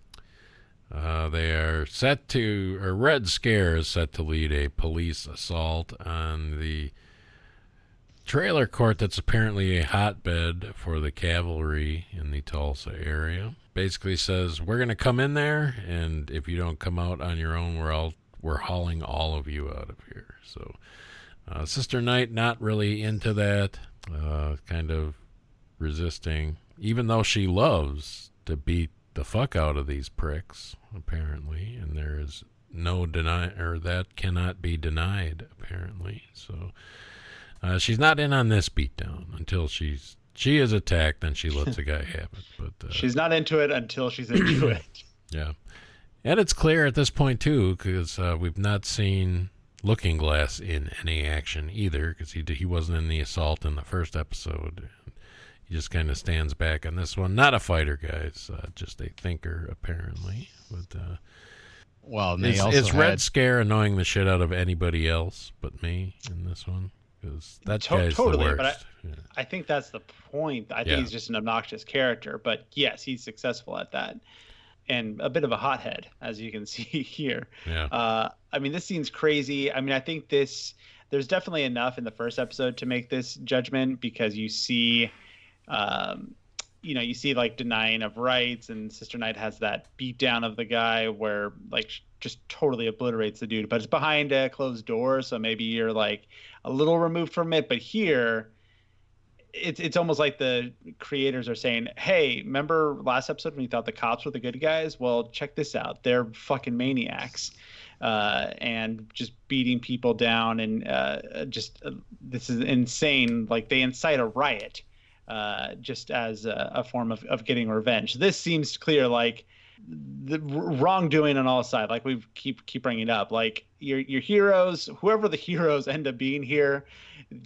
They are set to, or Red Scare is set to lead a police assault on the trailer court that's apparently a hotbed for the cavalry in the Tulsa area. Basically says, we're going to come in there, and if you don't come out on your own, we're hauling all of you out of here. So Sister Knight not really into that, kind of resisting, even though she loves to beat the fuck out of these pricks, apparently, and there is no that cannot be denied, apparently. So she's not in on this beatdown until she is attacked, then she lets the guy have it. But she's not into it until she's into it. Yeah, and it's clear at this point too, because we've not seen Looking Glass in any action either, because he wasn't in the assault in the first episode. He just kind of stands back on this one. Not a fighter, guys, just a thinker apparently. But well, it's Red Scare annoying the shit out of anybody else but me in this one, because that guy's totally, the worst. But I think that's the point. I think he's just an obnoxious character, but yes, he's successful at that. And a bit of a hothead, as you can see here. Yeah. I mean, this scene's crazy. I mean, I think there's definitely enough in the first episode to make this judgment, because you see, you see like denying of rights, and Sister Knight has that beat down of the guy where like just totally obliterates the dude, but it's behind a closed door, so maybe you're like a little removed from it. But here, it's almost like the creators are saying, hey, remember last episode when you thought the cops were the good guys? Well, check this out. They're fucking maniacs, and just beating people down, and this is insane. Like, they incite a riot just as a form of getting revenge. This seems clear, like the wrongdoing on all sides. Like we keep bringing it up, like your heroes, whoever the heroes end up being here,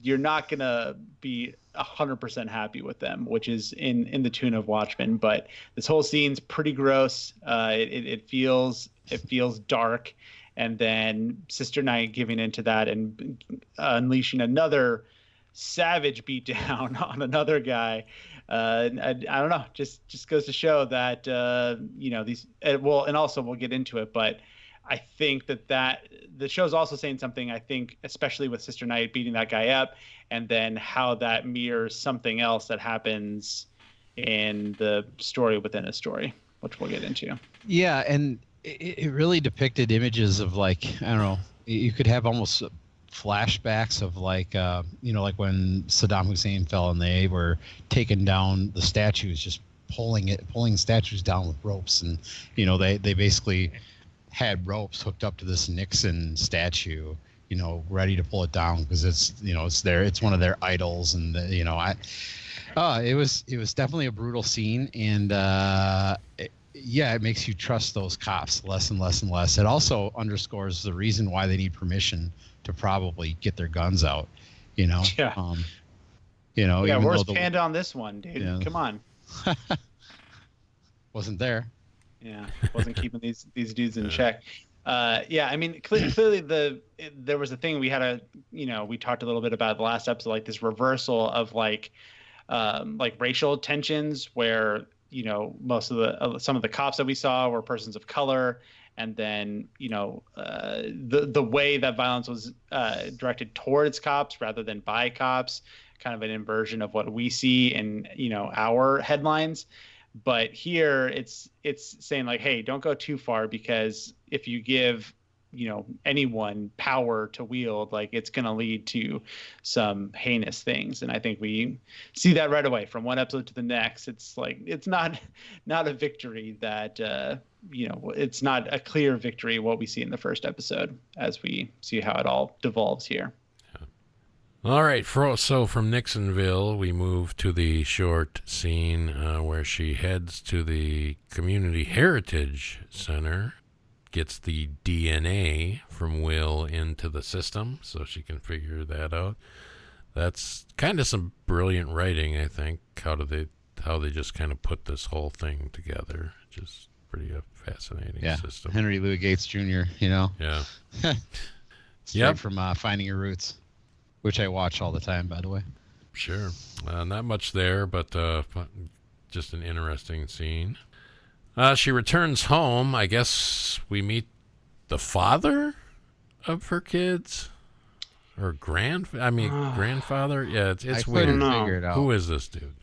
you're not gonna be 100% happy with them, which is in the tune of Watchmen. But this whole scene's pretty gross. It feels dark, and then Sister Knight giving into that and unleashing another savage beatdown on another guy. I don't know, just goes to show that these and also we'll get into it, but I think that the show's also saying something, I think, especially with Sister Knight beating that guy up, and then how that mirrors something else that happens in the story within a story, which we'll get into. Yeah, and it really depicted images of, like, I don't know, you could have almost flashbacks of like when Saddam Hussein fell and they were taking down the statues, just pulling statues down with ropes, and they basically had ropes hooked up to this Nixon statue, ready to pull it down because it's one of their idols, and it was definitely a brutal scene, and it makes you trust those cops less and less and less. It also underscores the reason why they need permission to probably get their guns out, Yeah. Where's though Panda on this one, dude? Yeah. Come on. Wasn't there. Yeah, wasn't keeping these dudes in check. I mean, clearly there was a thing we had we talked a little bit about the last episode, like this reversal of like racial tensions where most of some of the cops that we saw were persons of color, and then the way that violence was directed towards cops rather than by cops, kind of an inversion of what we see in our headlines. But here it's saying like, hey, don't go too far, because if you give anyone power to wield, like it's going to lead to some heinous things. And I think we see that right away from one episode to the next. It's like, it's not a victory that, it's not a clear victory what we see in the first episode as we see how it all devolves here. All right, so from Nixonville, we move to the short scene where she heads to the Community Heritage Center, gets the DNA from Will into the system so she can figure that out. That's kind of some brilliant writing, I think, how they just kind of put this whole thing together. Just pretty fascinating system. Henry Louis Gates Jr., Yeah. Straight from Finding Your Roots, which I watch all the time, by the way. Sure. Not much there, but just an interesting scene. She returns home. I guess we meet the father of her kids, or grandfather. Yeah, it's weird. Figure it out. Who is this dude?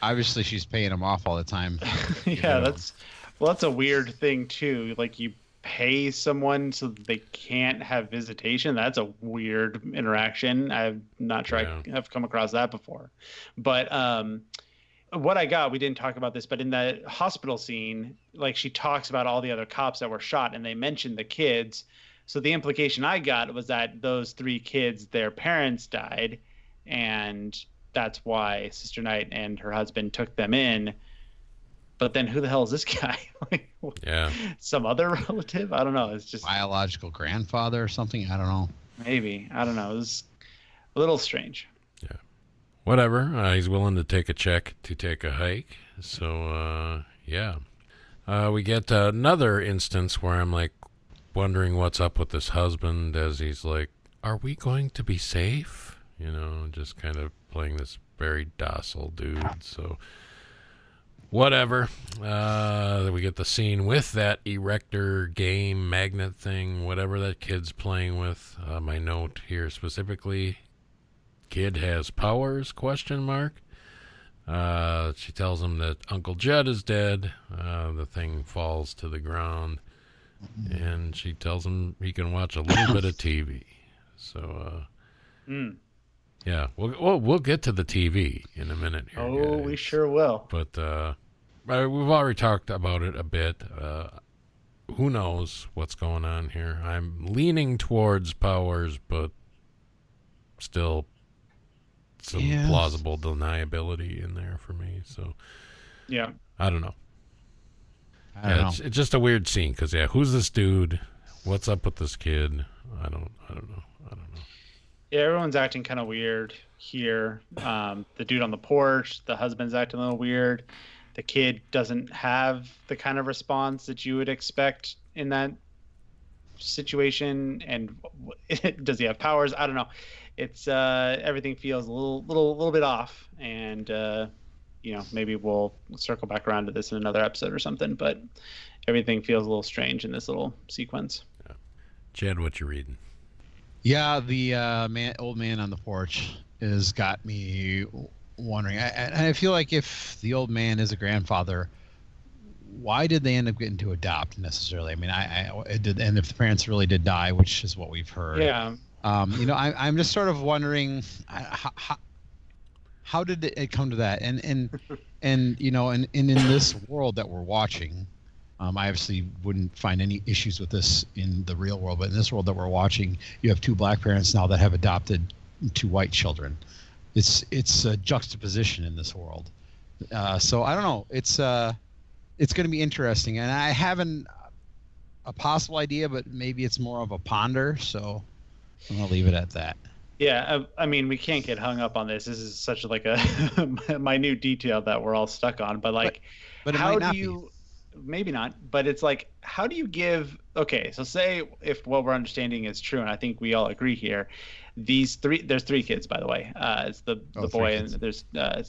Obviously, she's paying him off all the time. Yeah, that's a weird thing too. Like, you pay someone so that they can't have visitation. That's a weird interaction. I'm not sure I have come across that before. But what I got, we didn't talk about this, but in the hospital scene, like, she talks about all the other cops that were shot, and they mentioned the kids. So the implication I got was that those 3 kids, their parents died, and that's why Sister Knight and her husband took them in. But then who the hell is this guy? Some other relative? I don't know. It's just biological grandfather or something. I don't know. Maybe. I don't know. It was a little strange. Yeah. Whatever. He's willing to take a check to take a hike. So, we get another instance where I'm like wondering what's up with this husband, as he's like, are we going to be safe? Just kind of playing this very docile dude. So whatever. We get the scene with that erector game magnet thing, whatever that kid's playing with. My note here specifically, kid has powers, ? She tells him that Uncle Judd is dead. The thing falls to the ground, and she tells him he can watch a little bit of TV. So, yeah, we'll get to the TV in a minute here. Oh, guys. We sure will. But we've already talked about it a bit. Who knows what's going on here? I'm leaning towards powers, but still some plausible deniability in there for me. So, yeah, I don't know. It's just a weird scene because who's this dude? What's up with this kid? I don't know. Yeah, everyone's acting kind of weird here. The dude on the porch, the husband's acting a little weird. The kid doesn't have the kind of response that you would expect in that situation. And does he have powers? I don't know. It's everything feels a little bit off. And maybe we'll circle back around to this in another episode or something. But everything feels a little strange in this little sequence. Yeah. Chad, what you reading? Yeah, the old man on the porch has got me wondering. I feel like if the old man is a grandfather, why did they end up getting to adopt necessarily? I mean, it did, and if the parents really did die, which is what we've heard. Yeah. I'm just sort of wondering how did it come to that? And in this world that we're watching, I obviously wouldn't find any issues with this in the real world, but in this world that we're watching, you have 2 black parents now that have adopted 2 white children. It's a juxtaposition in this world. So I don't know. It's going to be interesting, and I have a possible idea, but maybe it's more of a ponder. So I'm gonna leave it at that. Yeah, I mean, we can't get hung up on this. This is such like a minute detail that we're all stuck on. But but how do you? Maybe not, but it's like, how do you give? Okay, so say if what we're understanding is true, and I think we all agree here. There's 3 kids, by the way. It's the boy and there's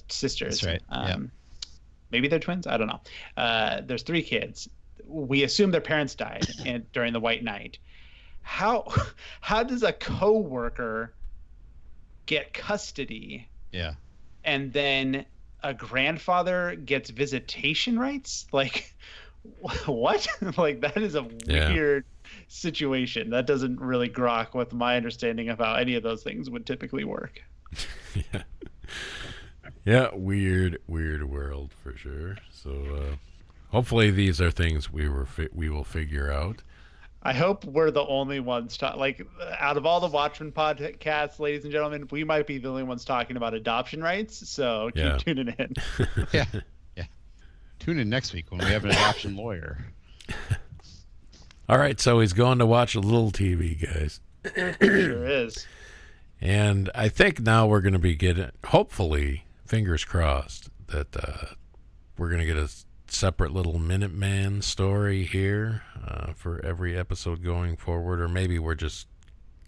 sisters. That's right. Maybe they're twins. I don't know. There's 3 kids. We assume their parents died during the White Night. How does a coworker get custody? Yeah. And then a grandfather gets visitation rights? Like, what? Like, that is a weird situation. That doesn't really grok with my understanding of how any of those things would typically work. Yeah. Yeah, weird world for sure. So hopefully these are things we will figure out. I hope we're the only ones like out of all the Watchmen podcasts, ladies and gentlemen, we might be the only ones talking about adoption rights. So keep tuning in. Yeah. Tune in next week when we have an adoption lawyer. All right, so he's going to watch a little TV, guys. Sure is. And I think now we're going to be getting, hopefully, fingers crossed, that we're going to get a separate little Minuteman story here for every episode going forward, or maybe we're just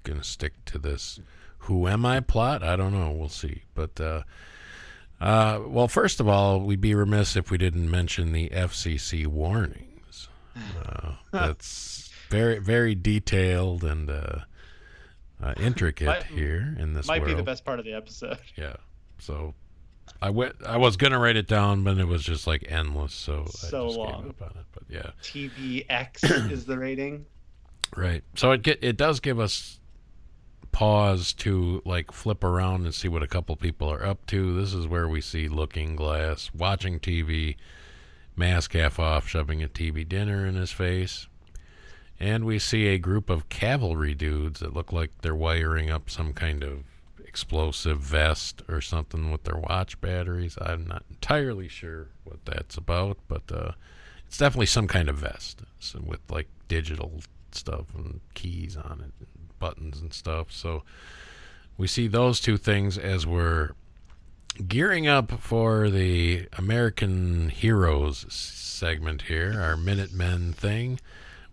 going to stick to this Who Am I plot? I don't know. We'll see. But, well, first of all, we'd be remiss if we didn't mention the FCC warnings. That's very, very detailed and intricate here in this might world. Be the best part of the episode. Yeah. So I was gonna write it down, but it was just like endless. So I just long. gave up on it. But yeah. TVX is the rating. Right. So it does give us pause to like flip around and see what a couple people are up to. This is where we see Looking Glass watching TV, mask half off, shoving a TV dinner in his face. And we see a group of cavalry dudes that look like they're wiring up some kind of explosive vest or something with their watch batteries. I'm not entirely sure what that's about, but it's definitely some kind of vest with like digital stuff and keys on it and buttons and stuff. So we see those two things as we're gearing up for the American Heroes segment here, our Minutemen thing.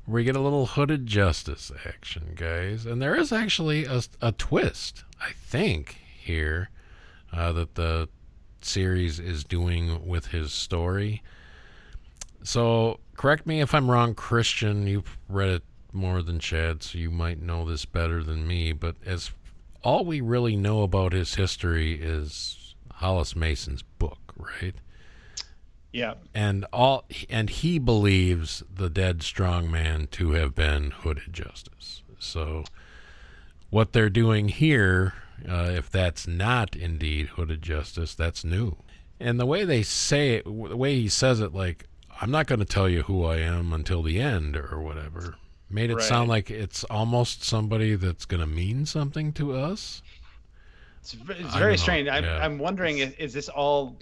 We get a little Hooded Justice action, guys. And there is actually a twist, I think, here that the series is doing with his story. So, correct me if I'm wrong, Christian. You've read it more than Chad, so you might know this better than me. But as all we really know about his history is Hollis Mason's book, right? Yeah. And he believes the dead strong man to have been Hooded Justice. So what they're doing here, if that's not indeed Hooded Justice, that's new. And the way they say it, the way he says it, like, I'm not going to tell you who I am until the end or whatever, made it sound like it's almost somebody that's going to mean something to us. It's very strange. I'm wondering, is this all...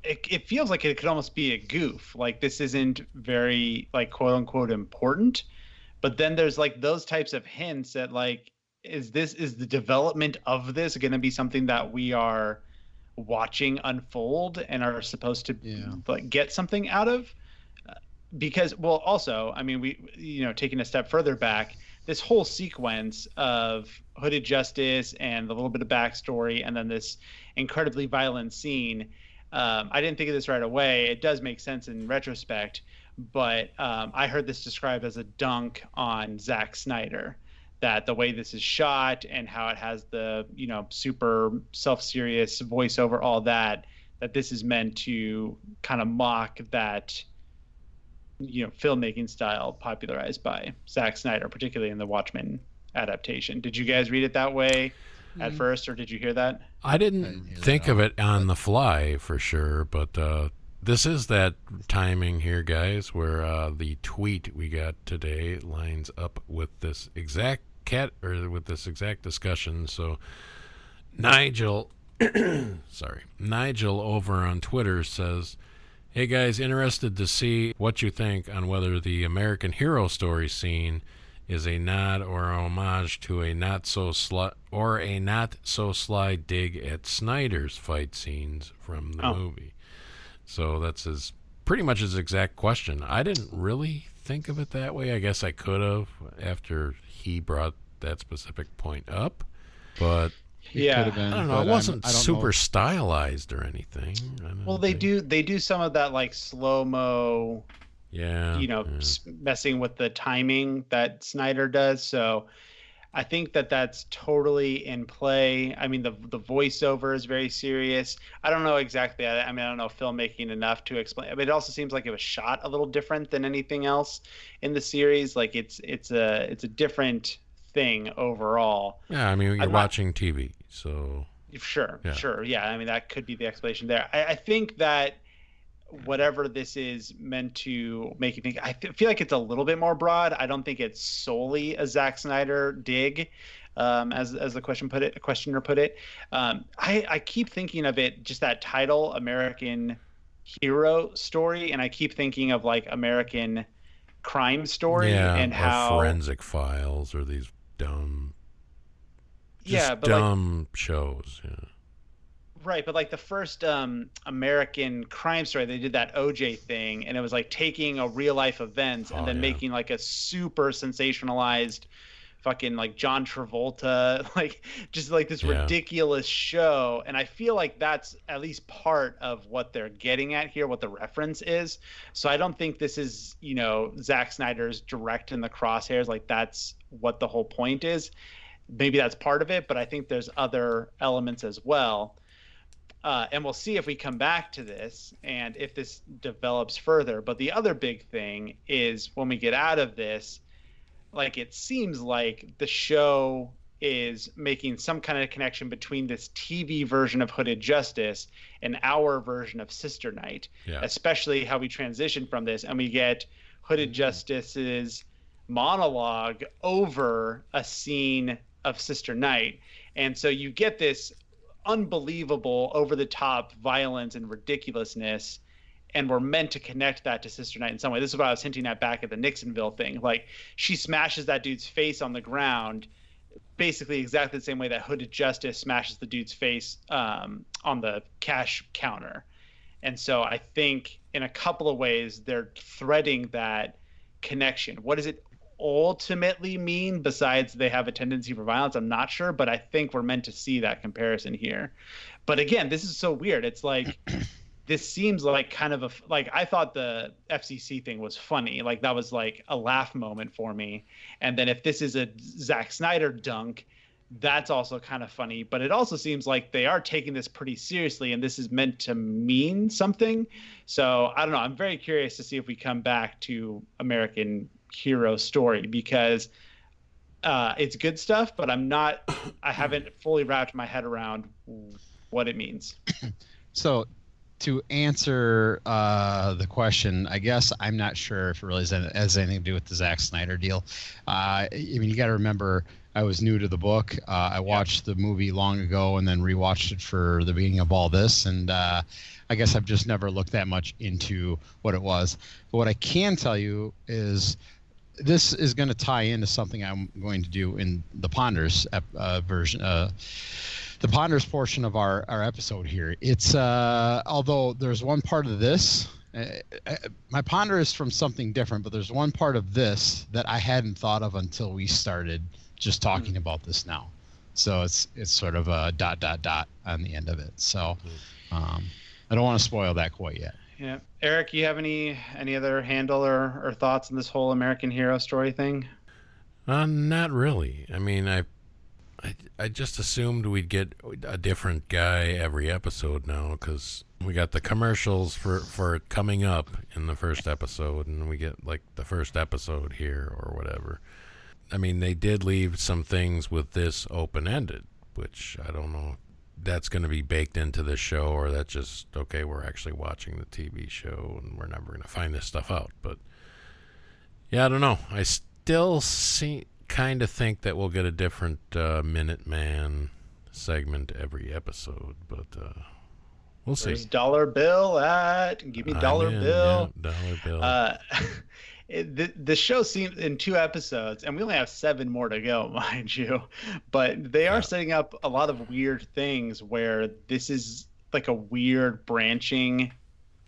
It feels like it could almost be a goof. Like this isn't very like quote unquote important, but then there's like those types of hints that like, is the development of this going to be something that we are watching unfold and are supposed to like get something out of? Because, well, also, I mean, taking a step further back, this whole sequence of Hooded Justice and the little bit of backstory and then this incredibly violent scene. I didn't think of this right away. It does make sense in retrospect, but I heard this described as a dunk on Zack Snyder, that the way this is shot and how it has the, super self-serious voiceover, all that this is meant to kind of mock that, filmmaking style popularized by Zack Snyder, particularly in the Watchmen adaptation. Did you guys read it that way at first, or did you hear that? I didn't think of it on the fly for sure, but this is that timing here, guys, where the tweet we got today lines up with this exact discussion. So Nigel over on Twitter says, "Hey guys, interested to see what you think on whether the American Hero story scene is a nod or a homage to a not so sly dig at Snyder's fight scenes from the movie." So that's pretty much his exact question. I didn't really think of it that way. I guess I could have after he brought that specific point up, but I don't know. It wasn't super stylized or anything. Well, they do some of that like slow-mo. Yeah. Messing with the timing that Snyder does. So I think that that's totally in play. I mean, the voiceover is very serious. I don't know exactly. I mean, I don't know filmmaking enough to explain. I mean, it also seems like it was shot a little different than anything else in the series. Like it's a different thing overall. Yeah, I mean, you're watching TV, so Sure, yeah. sure. Yeah, I mean, that could be the explanation there. I think that whatever this is meant to make you think, I feel like it's a little bit more broad. I don't think it's solely a Zack Snyder dig, as the questioner put it. I keep thinking of it, just that title, American Hero Story, and I keep thinking of like American Crime Story, and how Forensic Files, or these dumb, shows. Yeah. Right, but like the first American Crime Story, they did that OJ thing, and it was like taking a real life events and then making like a super sensationalized, fucking like John Travolta, like just like this ridiculous show. And I feel like that's at least part of what they're getting at here, what the reference is. So I don't think this is, Zack Snyder's direct in the crosshairs. Like that's what the whole point is. Maybe that's part of it, but I think there's other elements as well. And we'll see if we come back to this and if this develops further. But the other big thing is when we get out of this, like it seems like the show is making some kind of connection between this TV version of Hooded Justice and our version of Sister Night, especially how we transition from this and we get Hooded Justice's monologue over a scene of Sister Night. And so you get this unbelievable over-the-top violence and ridiculousness, and we're meant to connect that to Sister Night in some way. This is what I was hinting at back at the Nixonville thing. Like she smashes that dude's face on the ground basically exactly the same way that Hooded Justice smashes the dude's face on the cash counter. And so I think in a couple of ways they're threading that connection. What does it ultimately mean besides they have a tendency for violence? I'm not sure, but I think we're meant to see that comparison here. But again, this is so weird. It's like this seems like kind of like I thought the FCC thing was funny, like that was like a laugh moment for me. And then if this is a Zack Snyder dunk, that's also kind of funny. But it also seems like they are taking this pretty seriously and this is meant to mean something. So I don't know, I'm very curious to see if we come back to American Hero Story, because it's good stuff, but I haven't fully wrapped my head around what it means. So to answer the question, I guess I'm not sure if it really has anything to do with the Zack Snyder deal. I mean, you got to remember, I was new to the book. I watched the movie long ago and then rewatched it for the beginning of all this, and I guess I've just never looked that much into what it was. But what I can tell you is this is going to tie into something I'm going to do in the Ponders version, the Ponders portion of our episode here. It's although there's one part of this, my Ponder is from something different, but there's one part of this that I hadn't thought of until we started just talking about this now. So it's sort of a ... on the end of it. So I don't want to spoil that quite yet. Yeah. Eric, you have any other handle or thoughts on this whole American Hero Story thing? Not really. I mean, I just assumed we'd get a different guy every episode now, because we got the commercials for it coming up in the first episode, and we get like the first episode here or whatever. I mean, they did leave some things with this open-ended, which I don't know that's going to be baked into this show, or that's just, okay, we're actually watching the TV show and we're never going to find this stuff out. But yeah, I don't know. I still kind of think that we'll get a different Minuteman segment every episode, but we'll see. Where's Dollar Bill at? Give me Dollar Bill. Yeah, Dollar Bill. The show seems in 2 episodes, and we only have 7 more to go, mind you. But they are setting up a lot of weird things where this is like a weird branching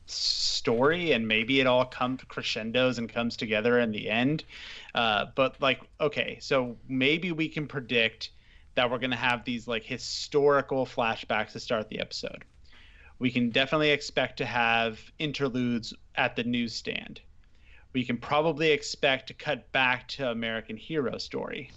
story, and maybe it all comes crescendos and comes together in the end. But like, okay, so maybe we can predict that we're going to have these like historical flashbacks to start the episode. We can definitely expect to have interludes at the newsstand. We can probably expect to cut back to American Hero Story.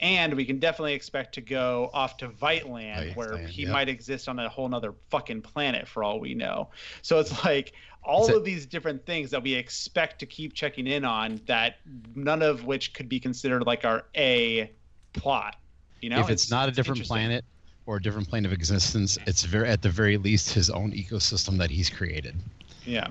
And we can definitely expect to go off to Vightland, where he might exist on a whole nother fucking planet for all we know. So it's like all of these different things that we expect to keep checking in on, that none of which could be considered like our A plot. You know, if it's not a different planet or a different plane of existence, it's at the very least his own ecosystem that he's created. Yeah.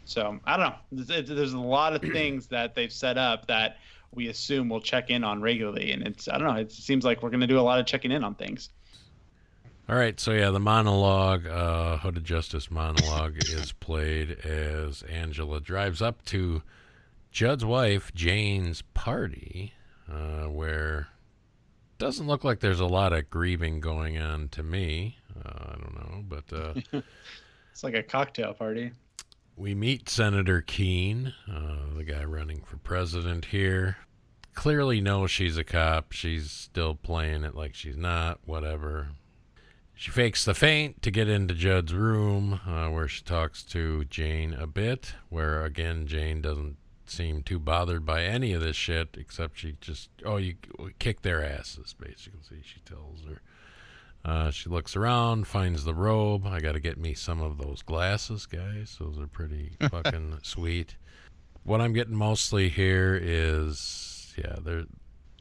So I don't know. There's a lot of things that they've set up that we assume we'll check in on regularly, and I don't know. It seems like we're going to do a lot of checking in on things. All right, so yeah, the monologue, Hooded Justice monologue, is played as Angela drives up to Judd's wife Jane's party, where it doesn't look like there's a lot of grieving going on to me. I don't know, but it's like a cocktail party. We meet Senator Keene, the guy running for president here. Clearly knows she's a cop. She's still playing it like she's not, whatever. She fakes the faint to get into Judd's room, where she talks to Jane a bit, where, again, Jane doesn't seem too bothered by any of this shit, except she just, you kick their asses, basically, she tells her. She looks around, finds the robe. I got to get me some of those glasses, guys. Those are pretty fucking sweet. What I'm getting mostly here is,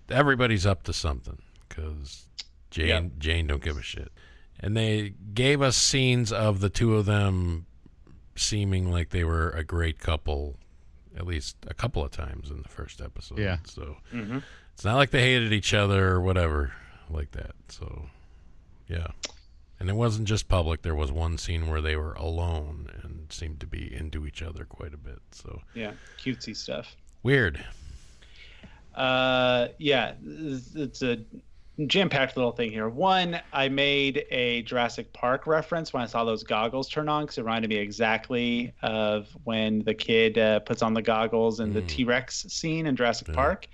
everybody's up to something, because Jane don't give a shit. And they gave us scenes of the two of them seeming like they were a great couple, at least a couple of times in the first episode. Yeah. So it's not like they hated each other or whatever like that. So, yeah. And it wasn't just public. There was one scene where they were alone and seemed to be into each other quite a bit. So yeah, cutesy stuff. Weird. Yeah, it's a jam-packed little thing here. One, I made a Jurassic Park reference when I saw those goggles turn on, because it reminded me exactly of when the kid puts on the goggles in the T-Rex scene in Jurassic Park.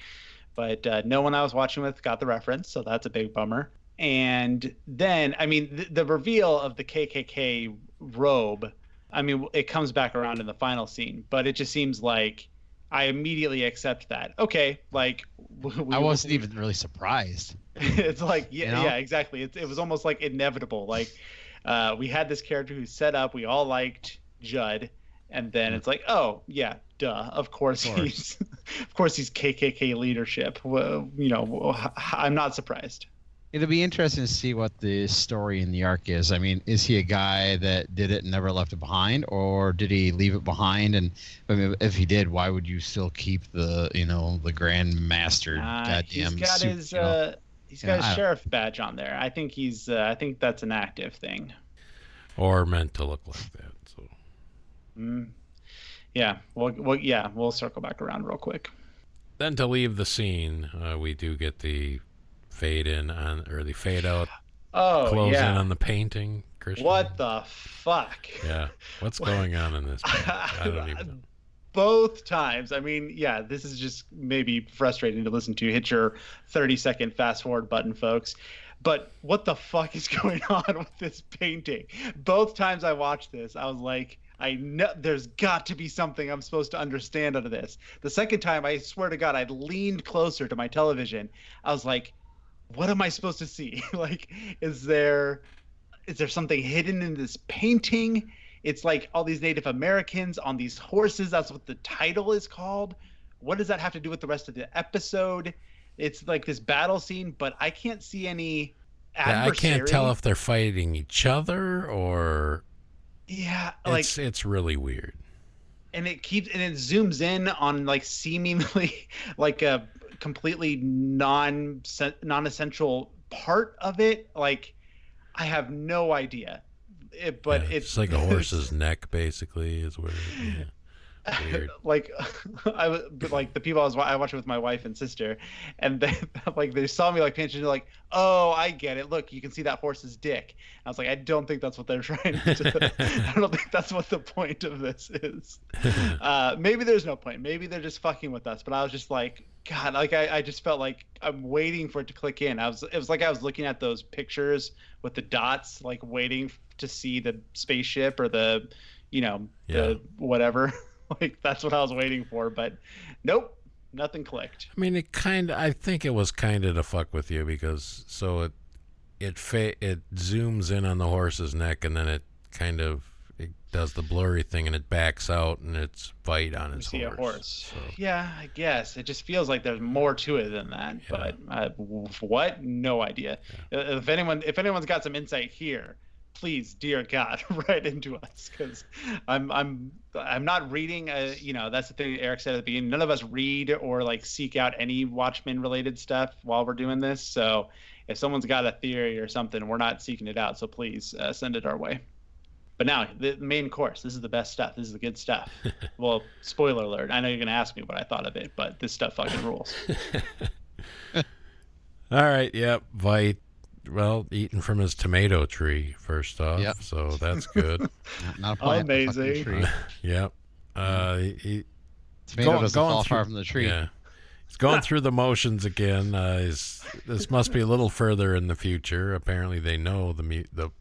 But no one I was watching with got the reference, so that's a big bummer. And then, I mean, the reveal of the KKK robe, I mean, it comes back around in the final scene, but it just seems like I immediately accept that. Okay, like... I wasn't even really surprised. It's like, yeah, exactly. It was almost like inevitable. Like, we had this character who's set up, we all liked Judd, and then it's like, oh, yeah, duh. Of course he's KKK leadership. Well, I'm not surprised. It'll be interesting to see what the story in the arc is. I mean, is he a guy that did it and never left it behind, or did he leave it behind? And I mean, if he did, why would you still keep the the Grand Master? Goddamn, he's got his sheriff badge on there. I think I think that's an active thing, or meant to look like that. So, yeah, we'll circle back around real quick. Then to leave the scene, we do get the fade in on, or the fade out, close in on the painting. Christian. What the fuck? Yeah, what's going on in this painting? I don't even know. Both times, I mean, yeah, this is just maybe frustrating to listen to. Hit your 30-second fast forward button, folks. But what the fuck is going on with this painting? Both times I watched this, I was like, I know there's got to be something I'm supposed to understand out of this. The second time, I swear to God, I leaned closer to my television. I was like, what am I supposed to see? Like, is there something hidden in this painting? It's like all these Native Americans on these horses. That's what the title is called. What does that have to do with the rest of the episode? It's like this battle scene, but I can't see any adversary. I can't tell if they're fighting each other or... Yeah, like... It's really weird. And it zooms in on like seemingly like a completely non-essential part of it. Like, I have no idea. It's like a horse's neck, basically, is where. Weird. Like, the people I watched it with my wife and sister, and they saw me like paying attention, like, oh, I get it. Look, you can see that horse's dick. And I was like, I don't think that's what they're trying to do. I don't think that's what the point of this is. Maybe there's no point. Maybe they're just fucking with us. But I was just like, God, like I just felt like I'm waiting for it to click in. It was like I was looking at those pictures with the dots, like waiting to see the spaceship or the whatever. Like, that's what I was waiting for, but nope, Nothing clicked. I mean, I think it was kind of to fuck with you because it zooms in on the horse's neck and then it does the blurry thing and it backs out and it's Veidt on his horse. See a horse. So. Yeah, I guess. It just feels like there's more to it than that. Yeah. But what? No idea. Yeah. If anyone's got some insight here, please, dear God, write into us, because I'm not reading. That's the thing Eric said at the beginning. None of us read or like seek out any Watchmen related stuff while we're doing this. So if someone's got a theory or something, we're not seeking it out. So please send it our way. But now, the main course, this is the best stuff. This is the good stuff. Well, spoiler alert. I know you're going to ask me what I thought of it, but this stuff fucking rules. All right, yep. Veidt, well, eating from his tomato tree, first off. Yep. So that's good. Not a plant, amazing. Tree. Yep. Tomato doesn't fall far from the tree. Yeah. He's going through the motions again. This must be a little further in the future. Apparently they know the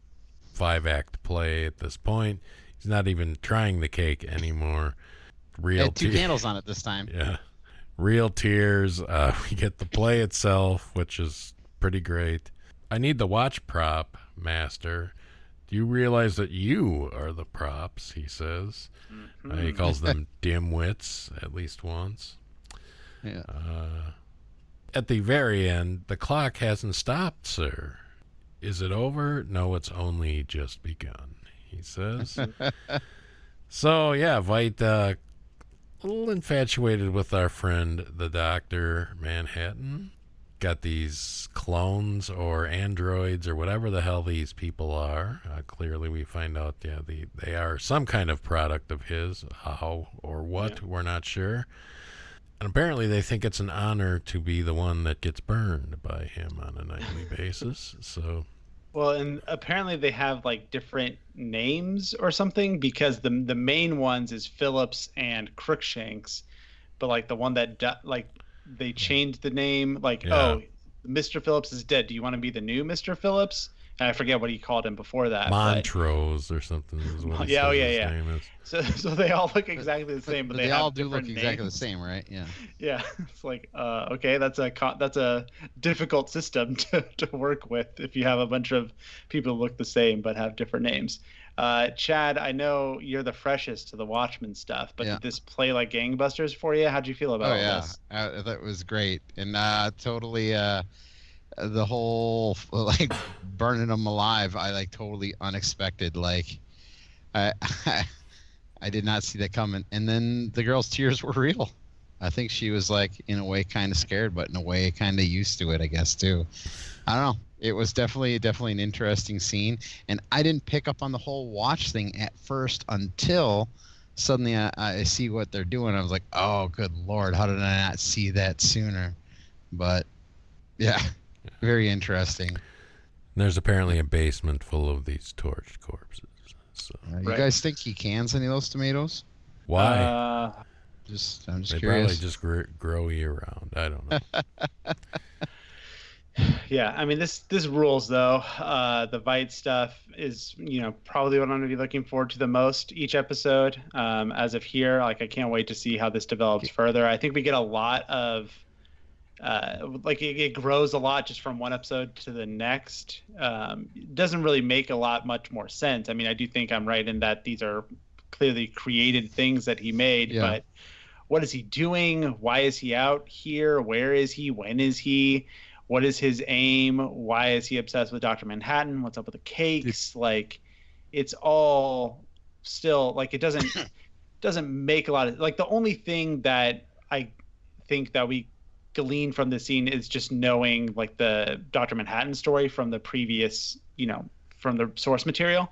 5-act play at this point. He's not even trying the cake anymore. Had 2 candles on it this time. Yeah. Real tears. We get the play itself, which is pretty great. I need the watch prop, Master. Do you realize that you are the props, he says. Mm-hmm. He calls them dimwits at least once. Yeah. At the very end, the clock hasn't stopped, sir. Is it over? No, it's only just begun, he says. So, yeah, Veidt, a little infatuated with our friend, the Dr. Manhattan. Got these clones or androids or whatever the hell these people are. Clearly, we find out, they are some kind of product of his. How or what, we're not sure. And apparently they think it's an honor to be the one that gets burned by him on a nightly basis. So, well, and apparently they have like different names or something, because the main ones is Phillips and Crookshanks, but like the one that they changed the name, oh, Mr. Phillips is dead. Do you want to be the new Mr. Phillips? And I forget what he called him before that. Montrose or something. Is what yeah. Name is. So they all look exactly the same, but they all do look exactly the same, right? Yeah. Yeah. It's like, okay, that's a difficult system to work with if you have a bunch of people who look the same but have different names. Chad, I know you're the freshest to the Watchmen stuff, but did this play like gangbusters for you? How'd you feel about this? That was great, and totally. The whole like burning them alive, I like totally unexpected. Like, I did not see that coming. And then the girl's tears were real. I think she was like in a way kind of scared, but in a way kind of used to it, I guess too. I don't know. It was definitely an interesting scene, and I didn't pick up on the whole watch thing at first until suddenly I see what they're doing. I was like, oh, good Lord, how did I not see that sooner? But yeah. Very interesting. There's apparently a basement full of these torched corpses. So. You guys think he cans any of those tomatoes? Why? I'm just they curious. Probably just grow year round. I don't know. Yeah, I mean this rules though. The Veidt stuff is probably what I'm going to be looking forward to the most each episode. As of here, like I can't wait to see how this develops further. I think we get a lot of. It grows a lot just from one episode to the next. It doesn't really make much more sense. I mean, I do think I'm right in that these are clearly created things that he made, but what is he doing? Why is he out here? Where is he? When is he? What is his aim? Why is he obsessed with Dr. Manhattan? What's up with the cakes? Like, it's all still like it doesn't make a lot of like the only thing that I think that we glean from the scene is just knowing like the Dr. Manhattan story from the previous, from the source material.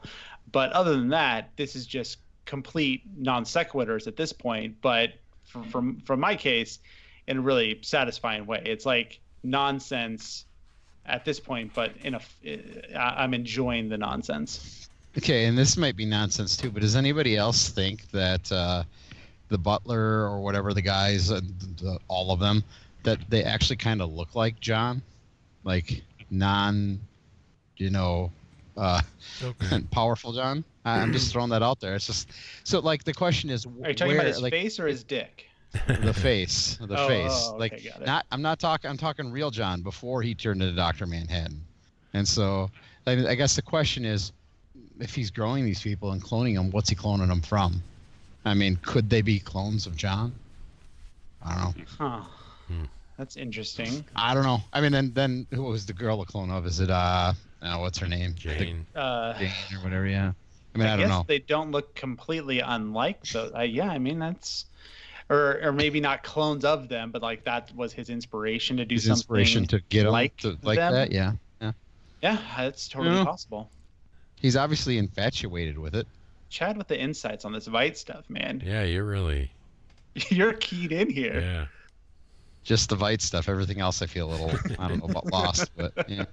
But other than that, this is just complete non sequiturs at this point. But from my case, in a really satisfying way, it's like nonsense at this point, but I'm enjoying the nonsense. Okay, and this might be nonsense too, but does anybody else think that the butler or whatever the guys, all of them, that they actually kind of look like John, like powerful John? I'm just throwing that out there. It's just so like the question is, are you talking about his face or his dick? The face. The face. Okay, Like got it. I'm talking real John before he turned into Dr. Manhattan. And so I guess the question is, if he's growing these people and cloning them, what's he cloning them from? I mean, could they be clones of John? I don't know. Huh. That's interesting. I don't know. I mean, then who was the girl a clone of? Is it what's her name? Jane. Jane or whatever. Yeah. I mean, I don't guess know. They don't look completely unlike those. Yeah, I mean that's, or maybe not clones of them, but like that was his inspiration to do His something. Inspiration to get like them like them? that. Yeah. Yeah. Yeah, that's totally Yeah. possible. He's obviously infatuated with it. Chad with the insights on this Vite stuff, man. Yeah, you're really. You're keyed in here. Yeah. Just the Vite stuff. Everything else, I feel a little, I don't know about lost, but yeah.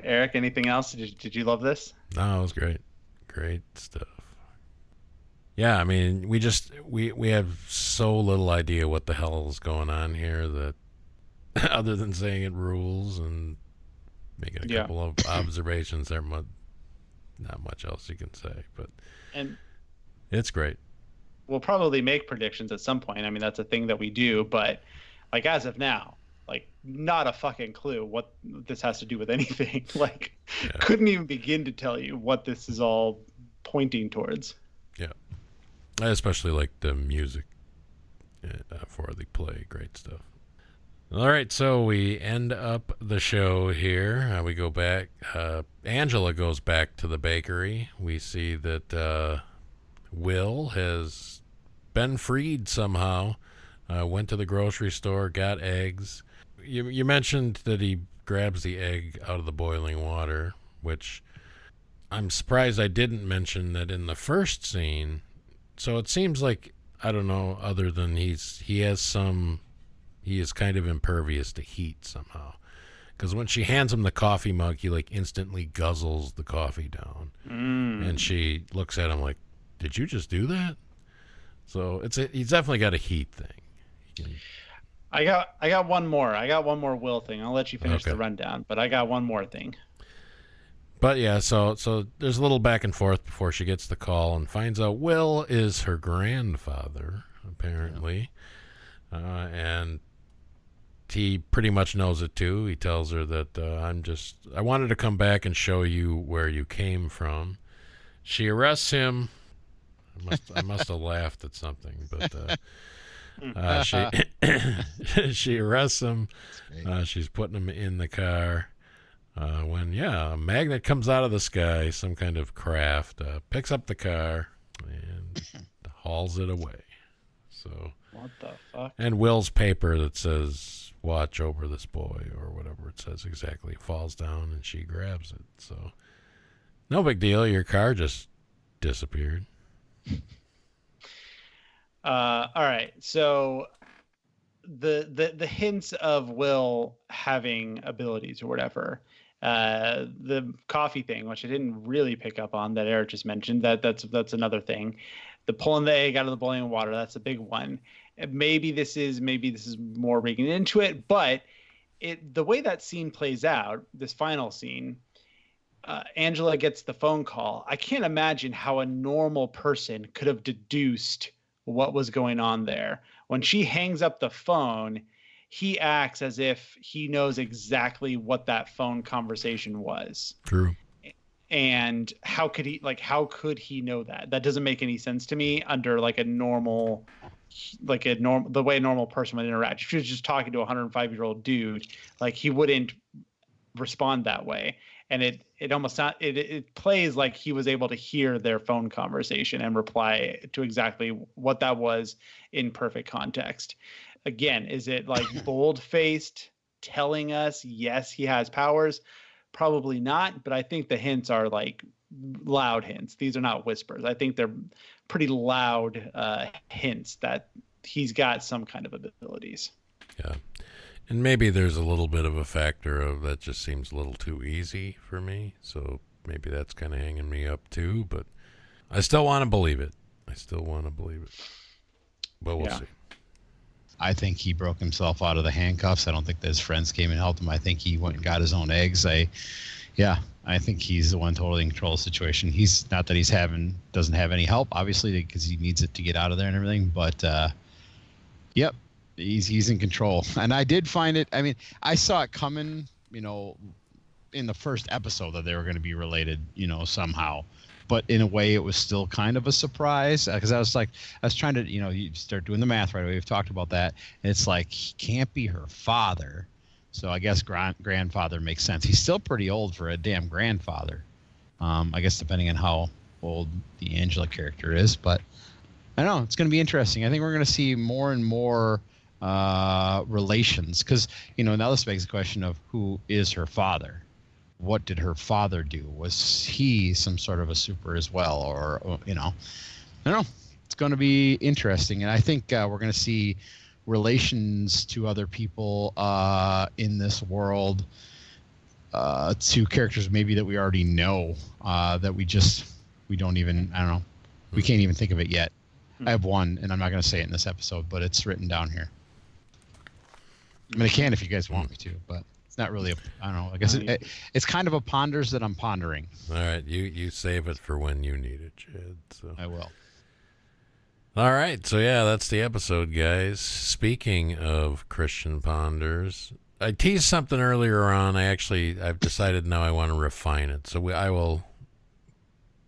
Eric, anything else? Did you love this? No, it was great. Great stuff. Yeah, I mean, we have so little idea what the hell is going on here that other than saying it rules and making a couple of observations, there not much else you can say, but And it's great. we'll probably make predictions at some point. I mean, that's a thing that we do, but like as of now, like not a fucking clue what this has to do with anything. Like couldn't even begin to tell you what this is all pointing towards. Yeah. I especially like the music for the play. Great stuff. All right, so we end up the show here. We go back. Angela goes back to the bakery. We see that Will has been freed somehow. Went to the grocery store, got eggs. You mentioned that he grabs the egg out of the boiling water, which I'm surprised I didn't mention that in the first scene. So it seems like, I don't know, other than he is kind of impervious to heat somehow. Because when she hands him the coffee mug, he like instantly guzzles the coffee down. And she looks at him like, did you just do that? So he's definitely got a heat thing. I got one more. I got one more Will thing. I'll let you finish the rundown, but I got one more thing. But yeah, so there's a little back and forth before she gets the call and finds out Will is her grandfather, apparently. And he pretty much knows it too. He tells her that I wanted to come back and show you where you came from. She arrests him. I must have laughed at something, but she arrests him. She's putting him in the car. When a magnet comes out of the sky, some kind of craft, picks up the car and hauls it away. So what the fuck? And Will's paper that says "watch over this boy" or whatever it says exactly falls down, and she grabs it. So no big deal. Your car just disappeared. All right. So the hints of Will having abilities or whatever. The coffee thing, which I didn't really pick up on, that Eric just mentioned, that's another thing. The pulling the egg out of the boiling water, that's a big one. Maybe this is more reading into it, but the way that scene plays out, this final scene, Angela gets the phone call. I can't imagine how a normal person could have deduced what was going on there. When she hangs up the phone, he acts as if he knows exactly what that phone conversation was. True. And how could he know that? That doesn't make any sense to me under the way a normal person would interact. If she was just talking to a 105-year-old dude, he wouldn't respond that way. And it almost it plays like he was able to hear their phone conversation and reply to exactly what that was in perfect context. Again, is it bold-faced telling us, yes, he has powers? Probably not, but I think the hints are loud hints. These are not whispers. I think they're pretty loud hints that he's got some kind of abilities. Yeah. And maybe there's a little bit of a factor of that just seems a little too easy for me. So maybe that's kind of hanging me up too, but I still want to believe it. But we'll see. I think he broke himself out of the handcuffs. I don't think that his friends came and helped him. I think he went and got his own eggs. I think he's the one totally in control of the situation. He's not that doesn't have any help, obviously, because he needs it to get out of there and everything. But Yep, he's in control, and I did find it. I mean, I saw it coming, in the first episode that they were going to be related, somehow. But in a way, it was still kind of a surprise because I was trying to, you start doing the math right away. We've talked about that. And it's like he can't be her father, so I guess grandfather makes sense. He's still pretty old for a damn grandfather. I guess depending on how old the Angela character is, but I don't know, it's going to be interesting. I think we're going to see more and more relations because now this begs the question of who is her father. What did her father do? Was he some sort of a super as well, or I don't know. It's going to be interesting, and I think we're going to see relations to other people in this world, to characters maybe that we already know, that we don't even, I don't know, we can't even think of it yet. I have one, and I'm not going to say it in this episode, but it's written down here. I mean, I can if you guys want me to, but it's not really I don't know. I guess it's kind of a ponders that I'm pondering. All right, you save it for when you need it, Chad. So I will. All right, so yeah, that's the episode, guys. Speaking of Christian ponders, I teased something earlier on. I've decided now I want to refine it. So I will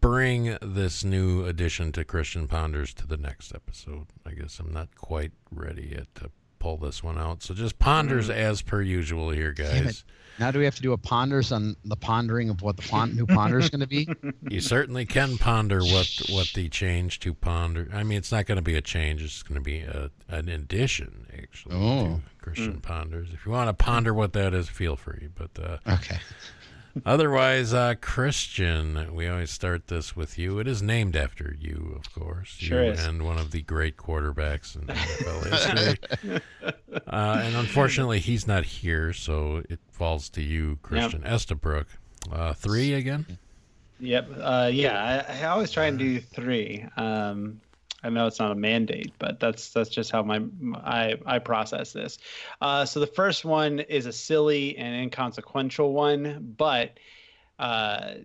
bring this new addition to Christian Ponders to the next episode. I guess I'm not quite ready yet to pull this one out. So just ponders as per usual here, guys. Now do we have to do a ponders on the pondering of what the new ponder is going to be? You certainly can ponder what the change to ponder. I mean, it's not going to be a change. It's going to be an addition, actually, to Christian Ponders. If you want to ponder what that is, feel free. But okay. Otherwise, Christian, we always start this with you. It is named after you, of course. Sure you is. And one of the great quarterbacks in NFL history. And unfortunately, he's not here, so it falls to you, Christian Estabrook. 3 again? Yep. Yeah, I always try and do 3. I know it's not a mandate, but that's just how I process this. So the first one is a silly and inconsequential one, but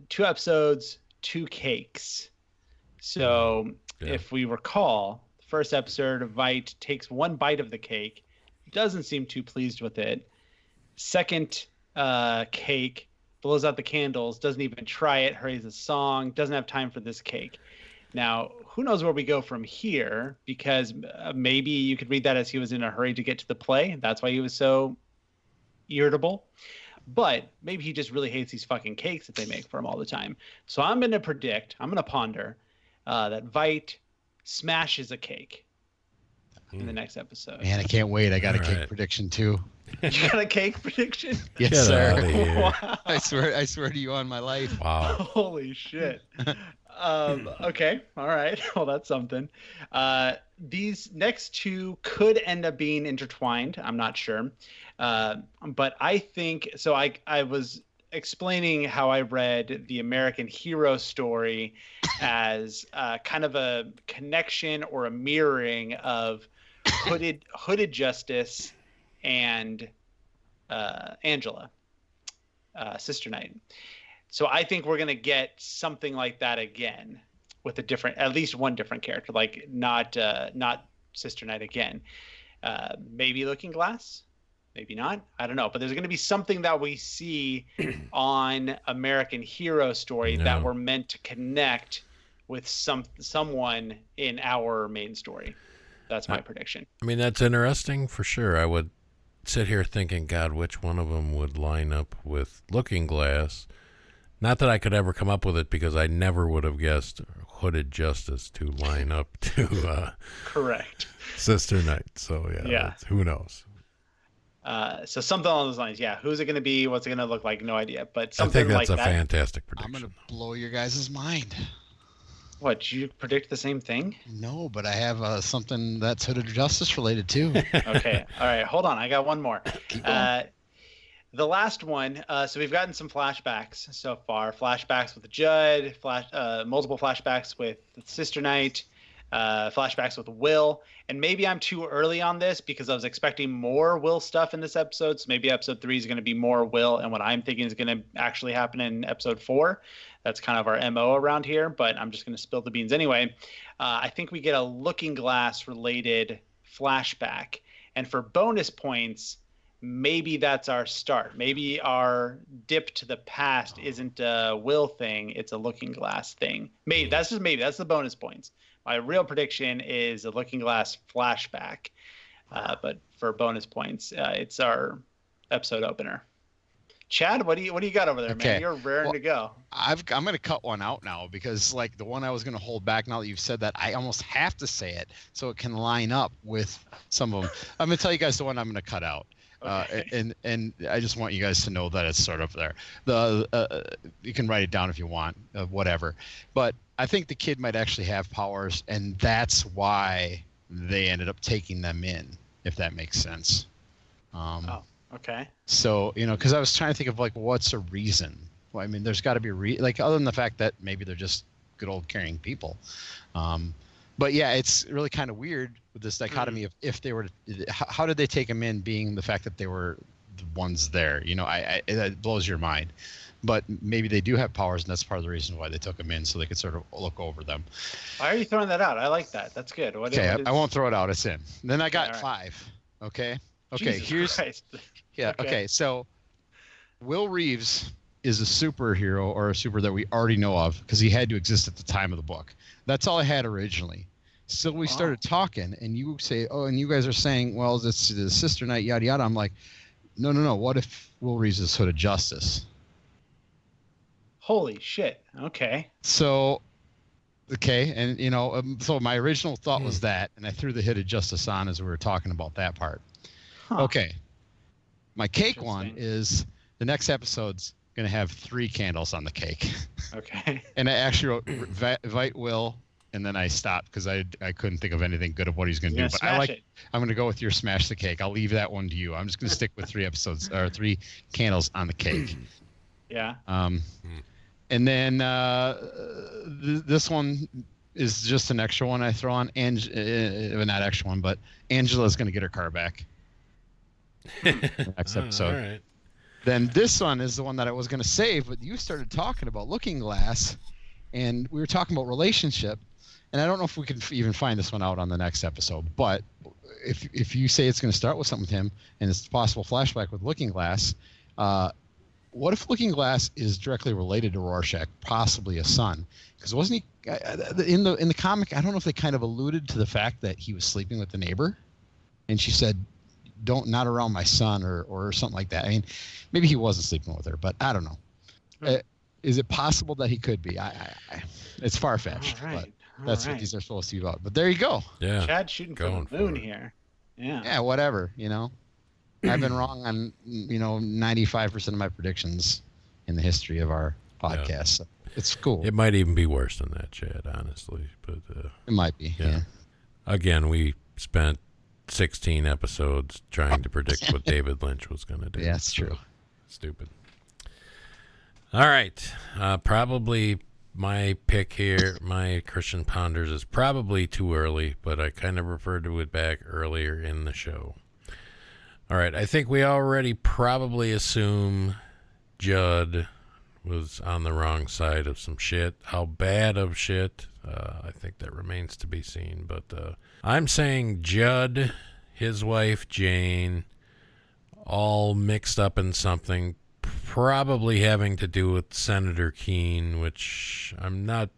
2 episodes, 2 cakes. So if we recall, the first episode, Vite takes 1 bite of the cake, doesn't seem too pleased with it. Second cake, blows out the candles, doesn't even try it, hurries a song, doesn't have time for this cake. Now, who knows where we go from here, because maybe you could read that as he was in a hurry to get to the play. That's why he was so irritable. But maybe he just really hates these fucking cakes that they make for him all the time. So I'm going to ponder that Vite smashes a cake in the next episode. Man, I can't wait. I got a cake prediction too. You got a cake prediction? Yes, Get sir. out of here. Wow. I swear to you on my life. Wow. Holy shit. Okay. All right. Well, that's something. These next 2 could end up being intertwined. I'm not sure. But I think so. I was explaining how I read the American Hero story as kind of a connection or a mirroring of Hooded Justice and Angela, Sister Knight. So I think we're going to get something like that again with at least one different character, like not Sister Knight again. Maybe Looking Glass, maybe not. I don't know. But there's going to be something that we see on American Hero story that we're meant to connect with someone in our main story. That's my prediction. I mean, that's interesting for sure. I would sit here thinking, God, which one of them would line up with Looking Glass? Not that I could ever come up with it, because I never would have guessed Hooded Justice to line up to Correct. Sister Knight. So, who knows? So something along those lines. Yeah. Who's it going to be? What's it going to look like? No idea. But I something think that's like a fantastic prediction. I'm going to blow your guys' mind. What, did you predict the same thing? No, but I have something that's Hooded Justice related too. Okay. All right. Hold on. I got one more. Keep going. The last one, so we've gotten some flashbacks so far. Flashbacks with Judd, multiple flashbacks with Sister Knight, flashbacks with Will. And maybe I'm too early on this because I was expecting more Will stuff in this episode. So maybe episode 3 is going to be more Will, and what I'm thinking is going to actually happen in episode 4. That's kind of our MO around here, but I'm just going to spill the beans anyway. I think we get a Looking Glass related flashback. And for bonus points, maybe that's our start. Maybe our dip to the past isn't a will thing, it's a looking glass thing. Maybe that's the bonus points. My real prediction is a looking glass flashback. But for bonus points, it's our episode opener. Chad, what do you got over there, man? You're raring to go. I'm going to cut one out now because like the one I was going to hold back, now that you've said that, I almost have to say it so it can line up with some of them. I'm going to tell you guys the one I'm going to cut out. Okay. And I just want you guys to know that it's sort of there. You can write it down if you want, whatever. But I think the kid might actually have powers, and that's why they ended up taking them in, if that makes sense. Okay. So, because I was trying to think of like, what's a reason? Well, I mean, there's got to be like, other than the fact that maybe they're just good old caring people. But yeah, it's really kind of weird with this dichotomy of if they were, how did they take them in, being the fact that they were the ones there? It blows your mind. But maybe they do have powers, and that's part of the reason why they took them in, so they could sort of look over them. Why are you throwing that out? I like that. That's good. I won't throw it out. It's in. Then I got 5. Okay. Jesus Christ. Yeah. Okay. So Will Reeves is a superhero, or a super that we already know of, because he had to exist at the time of the book. That's all I had originally. So we started talking, and you say, and you guys are saying, well, it's the sister night, yada yada. I'm like, no. What if Will Reeves is Hood of Justice? Holy shit. Okay. So, and so my original thought was that, and I threw the Hood of Justice on as we were talking about that part. Huh. Okay. My cake one is the next episode's going to have 3 candles on the cake. Okay. And I actually wrote invite Will, and then I stopped because I couldn't think of anything good of what he's going to do. But I'm going to go with your smash the cake. I'll leave that one to you. I'm just going to stick with 3 episodes or 3 candles on the cake. Yeah. And then this one is just an extra one I throw on. Not extra one, but Angela's going to get her car back. Next episode. All right. Then this one is the one that I was going to save, but you started talking about Looking Glass, and we were talking about relationship, and I don't know if we can even find this one out on the next episode, but if you say it's going to start with something with him, and it's a possible flashback with Looking Glass, what if Looking Glass is directly related to Rorschach, possibly a son? Because wasn't he in the comic? I don't know if they kind of alluded to the fact that he was sleeping with the neighbor, and she said, not around my son or something like that. I mean, maybe he wasn't sleeping with her, but I don't know. Is it possible that he could be? It's far-fetched, but that's what these are supposed to be about. But there you go. Yeah. Chad shooting for the moon here. Yeah. Yeah, whatever, I've been wrong on, 95% of my predictions in the history of our podcast. Yeah. So it's cool. It might even be worse than that, Chad, honestly. But it might be, yeah. Again, we spent 16 episodes trying to predict what David Lynch was going to do. Yeah, that's true. Stupid. All right. Probably my pick here, my Christian Ponders, is probably too early, but I kind of referred to it back earlier in the show. All right. I think we already probably assume Judd was on the wrong side of some shit. How bad of shit? I think that remains to be seen, but I'm saying Judd, his wife Jane, all mixed up in something, probably having to do with Senator Keene, which I'm not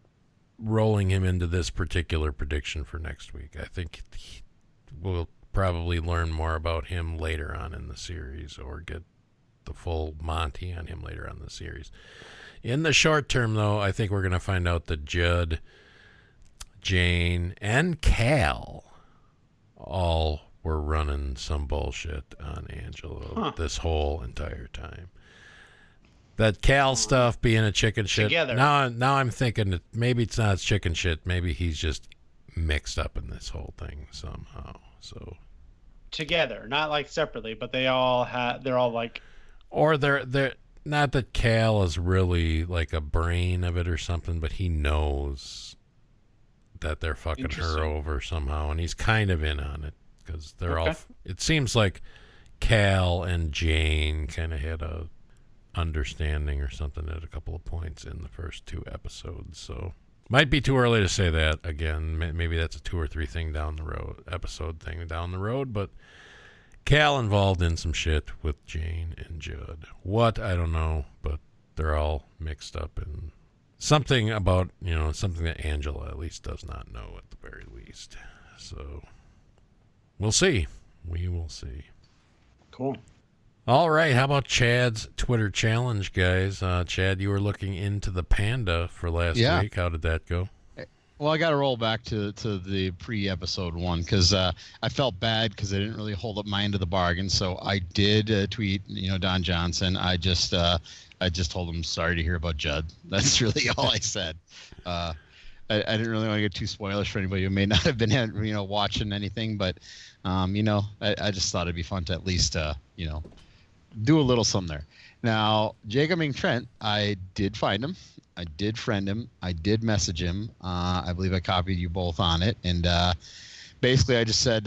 rolling him into this particular prediction for next week. I think we'll probably learn more about him later on in the series, or get the full Monty on him later on in the series. In the short term, though, I think we're going to find out that Judd, Jane, and Cal all were running some bullshit on Angela this whole entire time. That Cal stuff being a chicken shit. Together. Now I'm thinking that maybe it's not chicken shit. Maybe he's just mixed up in this whole thing somehow. So together, not like separately, but they're all like, or they're not that Cal is really like a brain of it or something, but he knows that they're fucking her over somehow, and he's kind of in on it because they're all. It seems like Cal and Jane kind of had a understanding or something at a couple of points in the first 2 episodes. So Might be too early to say that again. Maybe that's a 2 or 3 thing down the road, episode thing down the road. But Cal involved in some shit with Jane and Judd. What? I don't know, but they're all mixed up in something about, something that Angela at least does not know at the very least. So we'll see. We will see. Cool. All right. How about Chad's Twitter challenge, guys? Chad, you were looking into the panda for last week. How did that go? Well, I got to roll back to the pre-episode one because I felt bad because I didn't really hold up my end of the bargain. So I did tweet, Don Johnson. I just told him sorry to hear about Judd. That's really all I said. I didn't really want to get too spoilers for anybody who may not have been, watching anything. But, I just thought it'd be fun to at least, do a little something there. Now, Jacob and Trent, I did find him. I did friend him. I did message him. I believe I copied you both on it. And basically I just said,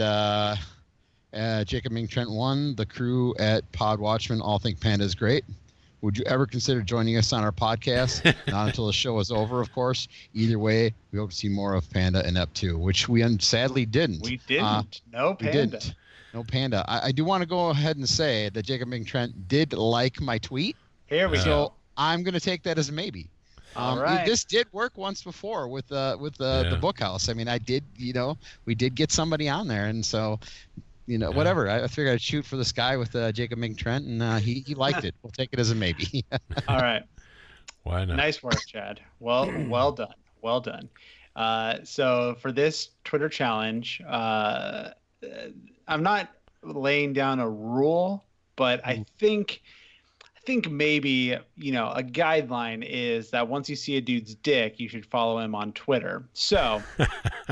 Jacob Ming Trent 1, the crew at Pod Watchmen all think Panda is great. Would you ever consider joining us on our podcast? Not until the show is over, of course. Either way, we hope to see more of Panda in Ep 2, which we sadly didn't. We didn't. No Panda. We didn't. No Panda. I do want to go ahead and say that Jacob Ming Trent did like my tweet. Here we go. So I'm going to take that as a maybe. All right. This did work once before with the Bookhouse. I mean, I did, we did get somebody on there, and so, whatever. I figured I'd shoot for the sky with Jacob Ming Trent, and he liked it. We'll take it as a maybe. All right. Why not? Nice work, Chad. Well done. Well done. So for this Twitter challenge, I'm not laying down a rule, but I think maybe, a guideline is that once you see a dude's dick, you should follow him on Twitter. So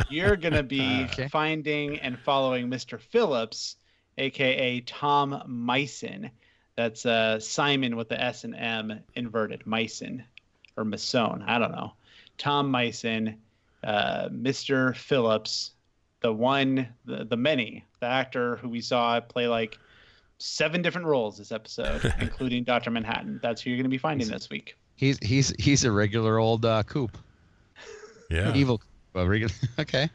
you're going to be finding and following Mr. Phillips, a.k.a. Tom Meissen. That's Simon with the S and M inverted, Meissen or Masson. I don't know. Tom Meissen, Mr. Phillips, the many, the actor who we saw play like 7 different roles this episode, including Dr. Manhattan. That's who you're going to be finding this week. He's a regular old coop. Yeah. Evil. Regular. Okay.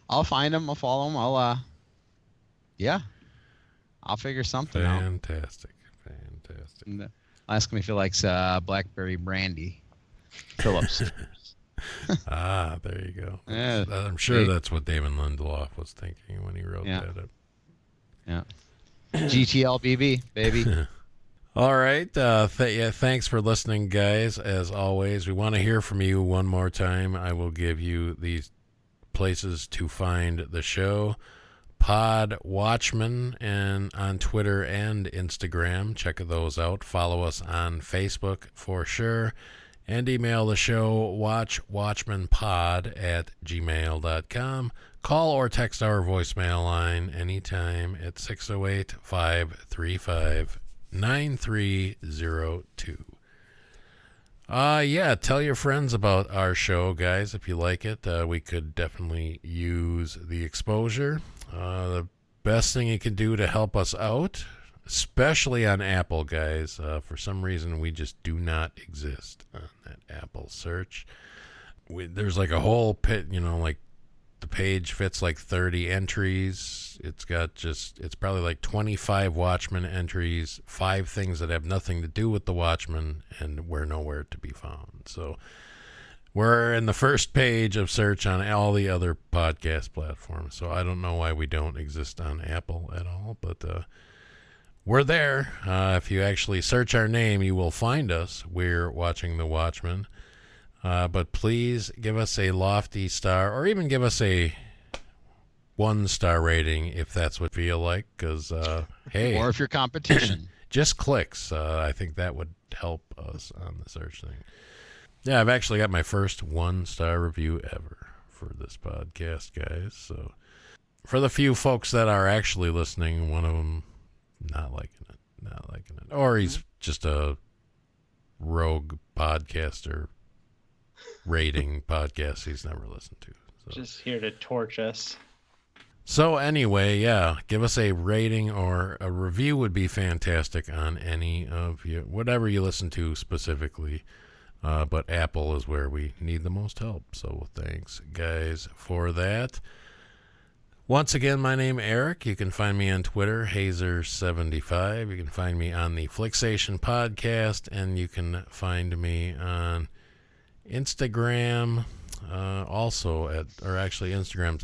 I'll find him. I'll follow him. I'll figure something out. Fantastic. And I'll ask him if he likes blackberry brandy. Phillips. There you go. Yeah. I'm sure that's what David Lindelof was thinking when he wrote that up. Yeah. GTLBB, baby. All right. Thanks for listening, guys. As always, we want to hear from you one more time. I will give you these places to find the show. Pod Watchmen and on Twitter and Instagram. Check those out. Follow us on Facebook for sure. And email the show watchwatchmenpod@gmail.com. Call or text our voicemail line anytime at 608-535-9302. Tell your friends about our show, guys, if you like it. We could definitely use the exposure. The best thing you can do to help us out, especially on Apple, guys. For some reason, we just do not exist on that Apple search. There's like a whole pit, like the page fits like 30 entries. It's probably like 25 Watchmen entries, 5 things that have nothing to do with the Watchmen, and we're nowhere to be found. So we're in the first page of search on all the other podcast platforms. So I don't know why we don't exist on Apple at all, but we're there. If you actually search our name, you will find us. We're Watching the Watchmen. But please give us a lofty star, or even give us a 1-star rating if that's what you feel like. Because, hey. Or if you're competition. Just clicks. I think that would help us on the search thing. Yeah, I've actually got my first 1-star review ever for this podcast, guys. So for the few folks that are actually listening, one of them not liking it. Or he's just a rogue podcaster rating podcast he's never listened to. So. Just here to torch us. So anyway, give us a rating or a review would be fantastic on any of you, whatever you listen to specifically. but Apple is where we need the most help. So thanks, guys, for that. Once again, my name is Eric. You can find me on Twitter, Hazer75. You can find me on the Flicksation podcast, and you can find me on Instagram, Instagram's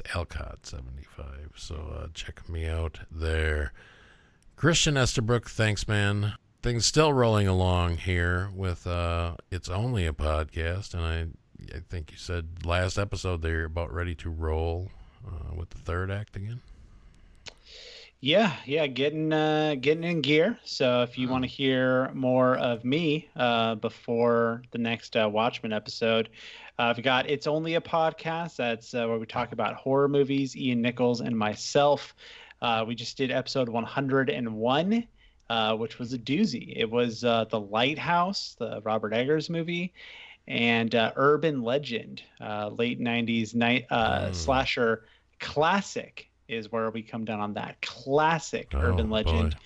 Alcott75. So check me out there. Christian Estabrook, thanks, man. Things still rolling along here with It's Only a Podcast, and I think you said last episode they're about ready to roll with the third act again. Yeah, getting in gear. So if you want to hear more of me before the next Watchmen episode, I've got It's Only a Podcast. That's where we talk about horror movies, Ian Nichols and myself. We just did episode 101, which was a doozy. It was The Lighthouse, the Robert Eggers movie, and Urban Legend, late 90s night slasher classic is where we come down on that. Classic Urban Legend. Boy.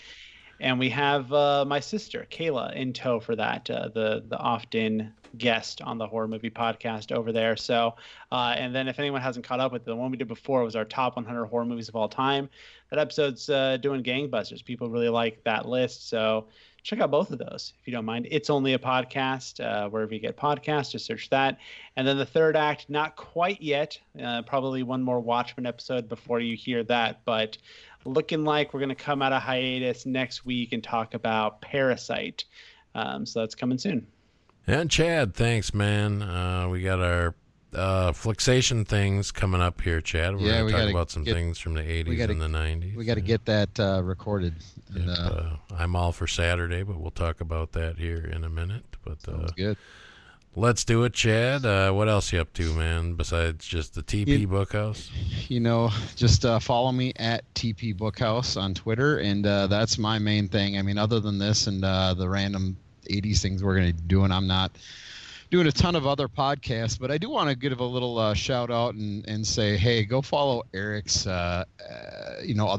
And we have my sister, Kayla, in tow for that, the often guest on the Horror Movie Podcast over there. So, and then if anyone hasn't caught up with the one we did before, was our top 100 horror movies of all time. That episode's doing gangbusters. People really like that list. So check out both of those, if you don't mind. It's Only a Podcast, wherever you get podcasts, just search that. And then the third act, not quite yet. Probably one more Watchmen episode before you hear that. But looking like we're going to come out of hiatus next week and talk about Parasite. So that's coming soon. And Chad, thanks, man. We got our Flicksation things coming up here, Chad. We're going to talk about some things from the 80s and the 90s. We got to get that recorded. I'm all for Saturday, but we'll talk about that here in a minute. But sounds good. Let's do it, Chad. What else you up to, man, besides just the TP Bookhouse? Just follow me at TP Bookhouse on Twitter, and that's my main thing. I mean, other than this and the random 80s things we're going to be doing, I'm not doing a ton of other podcasts, but I do want to give a little shout out and say, hey, go follow Eric's other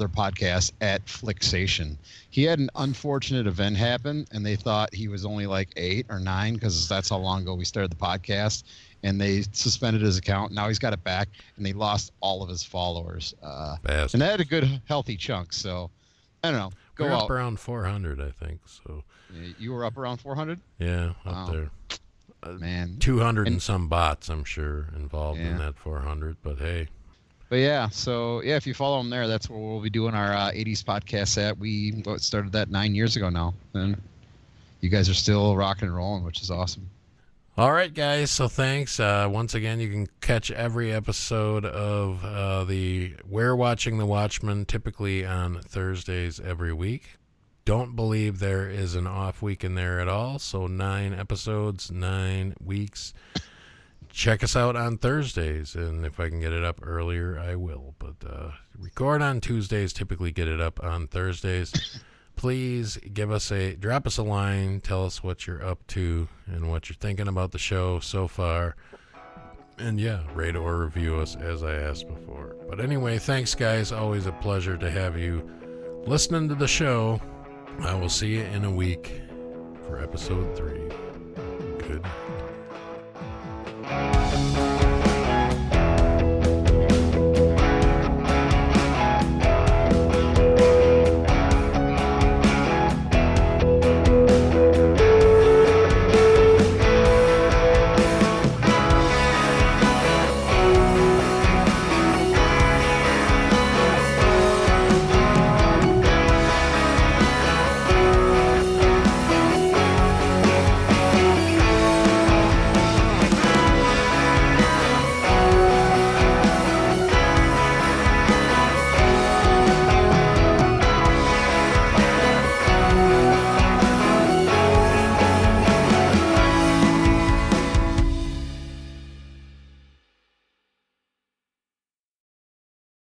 podcast at Flicksation. He had an unfortunate event happen, and they thought he was only like 8 or 9 because that's how long ago we started the podcast, and they suspended his account. Now he's got it back, and they lost all of his followers. And that had a good healthy chunk. So I don't know. We're up around 400, I think. So you were up around 400? Yeah, up there. Man, 200 and some bots, I'm sure, involved in that 400. But hey. But yeah, so yeah, if you follow them there, that's where we'll be doing our 80s podcast at. We started that 9 years ago now, and you guys are still rocking and rolling, which is awesome. All right, guys. So thanks. Once again, you can catch every episode of We're Watching the Watchmen, typically on Thursdays every week. Don't believe there is an off week in there at all. So 9 episodes, 9 weeks. Check us out on Thursdays, and if I can get it up earlier, I will. But record on Tuesdays, typically get it up on Thursdays. Please drop us a line, tell us what you're up to and what you're thinking about the show so far. And yeah, rate or review us as I asked before. But anyway, thanks guys. Always a pleasure to have you listening to the show. I will see you in a week for episode 3. Good night.